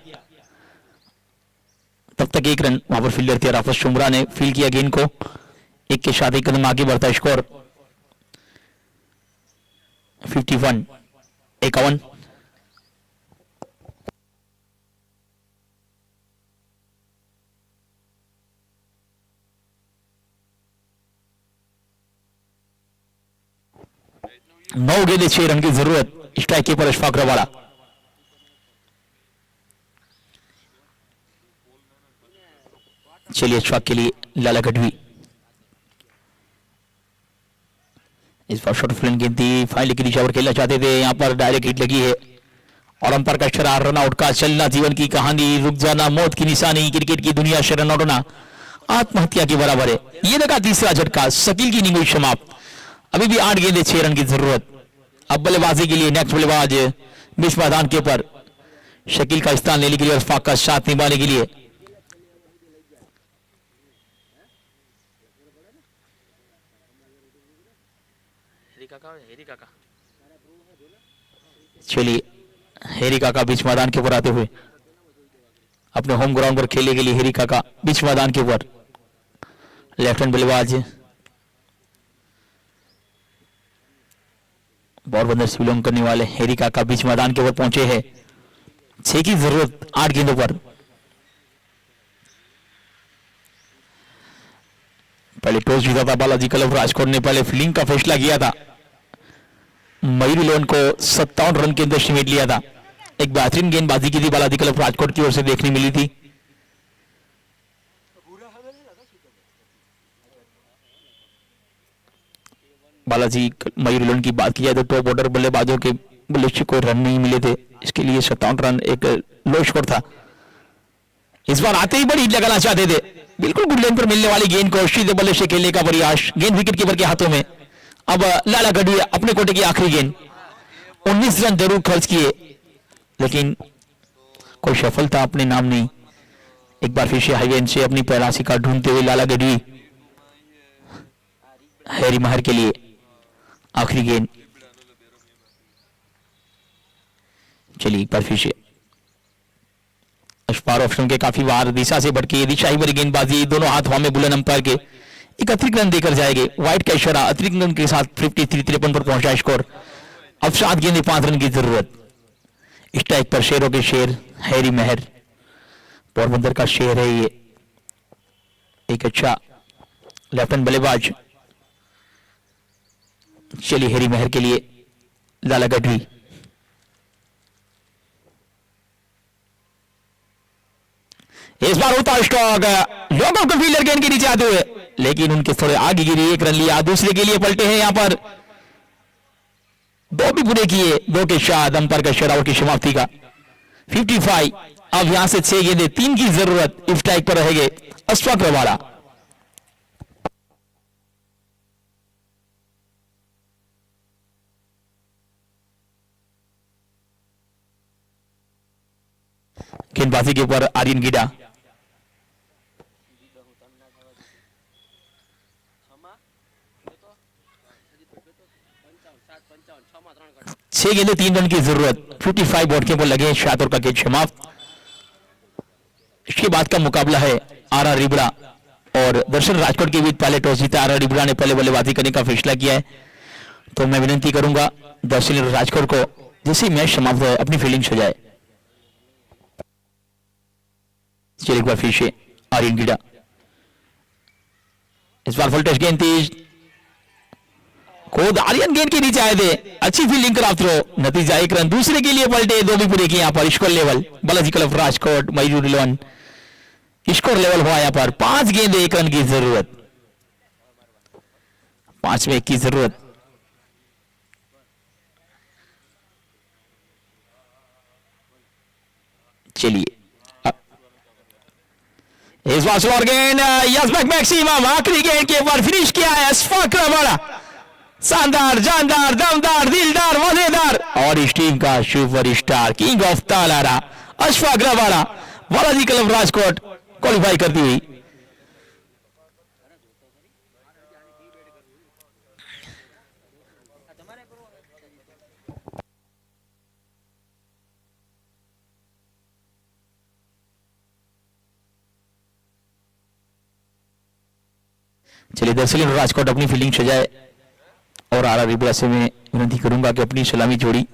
तब तक 1 रन वहां पर फील्डर थे, राफत शुमरा ने फील किया गेंद को, एक के साथ 1 कदम आगे बढ़ता है, स्कोर 51 51। नौ गेंदे 6 रन की जरूरत, स्ट्राइक कीपर अशफाक रवाड़ा। चलिए अशफाक के लिए लाला गढ़वी, इस बार शॉर्ट फील्ड गेंद थी, फाइल की दिशा पर खेलना चाहते थे, यहां पर डायरेक्ट हिट लगी है और अंपायर का इशारा, रन आउट का चलना जीवन की कहानी, रुक जाना मौत की निशानी, क्रिकेट की दुनिया से रन आउट होना आत्महत्या के बराबर है। यह लगा तीसरा झटका, शकील की इनिंग हुई समाप्त। अभी भी 8 गेंदे 6 रन की जरूरत। अब बल्लेबाजी के लिए नेक्स्ट बल्लेबाज बीच मैदान के ऊपर, शकील का स्थान लेने के लिए, अशफाक का साथ निभाने के लिए। चलिए हेरी काका बीच मैदान के ऊपर आते हुए, अपने होम ग्राउंड पर खेलने के लिए हेरी काका बीच मैदान के ऊपर, लेफ्ट हैंड बल्लेबाज बॉलबंदर से बिलोंग करने वाले हेरी काका बीच मैदान के ऊपर पहुंचे हैं। 6 की जरूरत 8 गेंदों पर। पहले टॉस जीता था बालाजी क्लब राजकोट ने, पहले फील्डिंग का फैसला किया था, मयूरी लोन को 57 रन के अंदर समेट लिया था। एक बेहतरीन गेंदबाजी की थी बालाजी क्लब राजकोट की ओर से देखने मिली थी। बालाजी मयूरी लोन की बात की जाए तो टॉप ऑर्डर बल्लेबाजों के बल्ले कोई रन नहीं मिले थे, इसके लिए 57 रन एक लो स्कोर था। इस बार आते ही बड़ी हिट लगाना चाहते थे, बिल्कुल गुड लेंथ पर मिलने वाली गेंद को सीधे बल्ले से खेलने का प्रयास, गेंद विकेट कीपर के हाथों में। अब लाला गढ़वी अपने कोटे की आखिरी गेंद, 19 रन जरूर खर्च किए, लेकिन कोई सफलता अपने नाम नहीं। एक बार फिर से हाईवे से अपनी पहला शिकार ढूंढते हुए लाला गढ़वी, हैरी महर के लिए आखिरी गेंद। चलिए एक बार फिर से अशफार ऑप्शन के काफी बार दिशा से भटकी, दिशा ही भरी गेंदबाजी, दोनों हाथ हवा में बुलंद, अंपायर के एक अतिरिक्त रन देकर जाएंगे, वाइट का इशारा, अतिरिक्त रन के साथ 53-53 पर पहुंचा स्कोर। अब 7 गेंदे 5 रन की जरूरत। स्ट्राइक पर शेरों के शेर हैरी महर, पोरबंदर का शेर है ये, एक अच्छा लेफ्ट हैंड बल्लेबाज। चलिए हैरी महर के लिए लाला गढ़वी, इस बार होता स्ट्रोक, लोगों को फील्डर गेंद के नीचे आते हुए, लेकिन उनके थोड़े आगे गिरी, 1 रन लिया, दूसरे के लिए पलटे हैं, यहां पर 2 भी पूरे किए, 2 के साथ अंपायर का शट आउट की समाप्ति का 55। अब यहां से 6 गेंदे 3 की जरूरत, स्ट्राइक पर रहेंगे अशफाक रवाड़ा। गेंदबाजी के ऊपर आर्यन गीडा। छह गेंदे 3 रन की जरूरत, 55 बॉट के ऊपर लगे, शातुर का गेंद समाप्त। इसके बाद का मुकाबला है आर रिबड़ा और दर्शन राजकोट के बीच। पहले टॉस जीता आर रिबड़ा ने, पहले बल्लेबाजी करने का फैसला किया है। तो मैं विनती करूंगा दर्शन राजकोट को जैसे ही मैच समाप्त हो अपनी फील्डिंग हो जाए। चलिए एक बार फिर से आर्यन गीडा, इस बार फुल टच गेंद तेज, खुद आर्यन गेंद के नीचे आए थे, अच्छी फील्डिंग कराते हो, नतीजा 1 रन। दूसरे के लिए पलटे, दो भी पूरे किए यहाँ पर। Score level Balaji club Rajkot Mayur 11, score level हुआ यहाँ पर 5 गेंद 1 रन की जरूरत, 5 में 1 की जरूरत। चलिए इस बार स्लोअर गेंद, यजबक मैक्सिमम आखिरी गेंद के ऊपर फिनिश किया है अशफाक रबाड़ा। शानदार, जानदार, दमदार, दिलदार, मजेदार, और इस टीम का superstar king of Talara Ashfaq Rabada Balaji club Rajkot qualify करती हुई। चलिए दरअसल राजकोट अपनी फील्डिंग सजाए और आर रिबड़ा से मैं विनती करूंगा कि अपनी सलामी जोड़ी।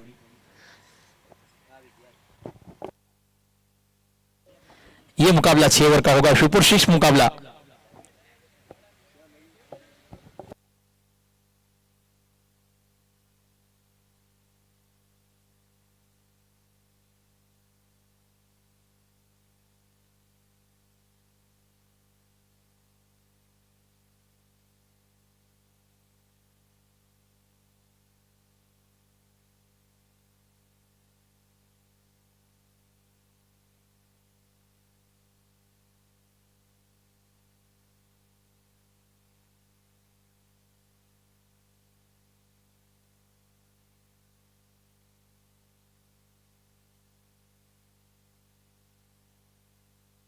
ये मुकाबला 6 ओवर का होगा, सुपर 6 मुकाबला।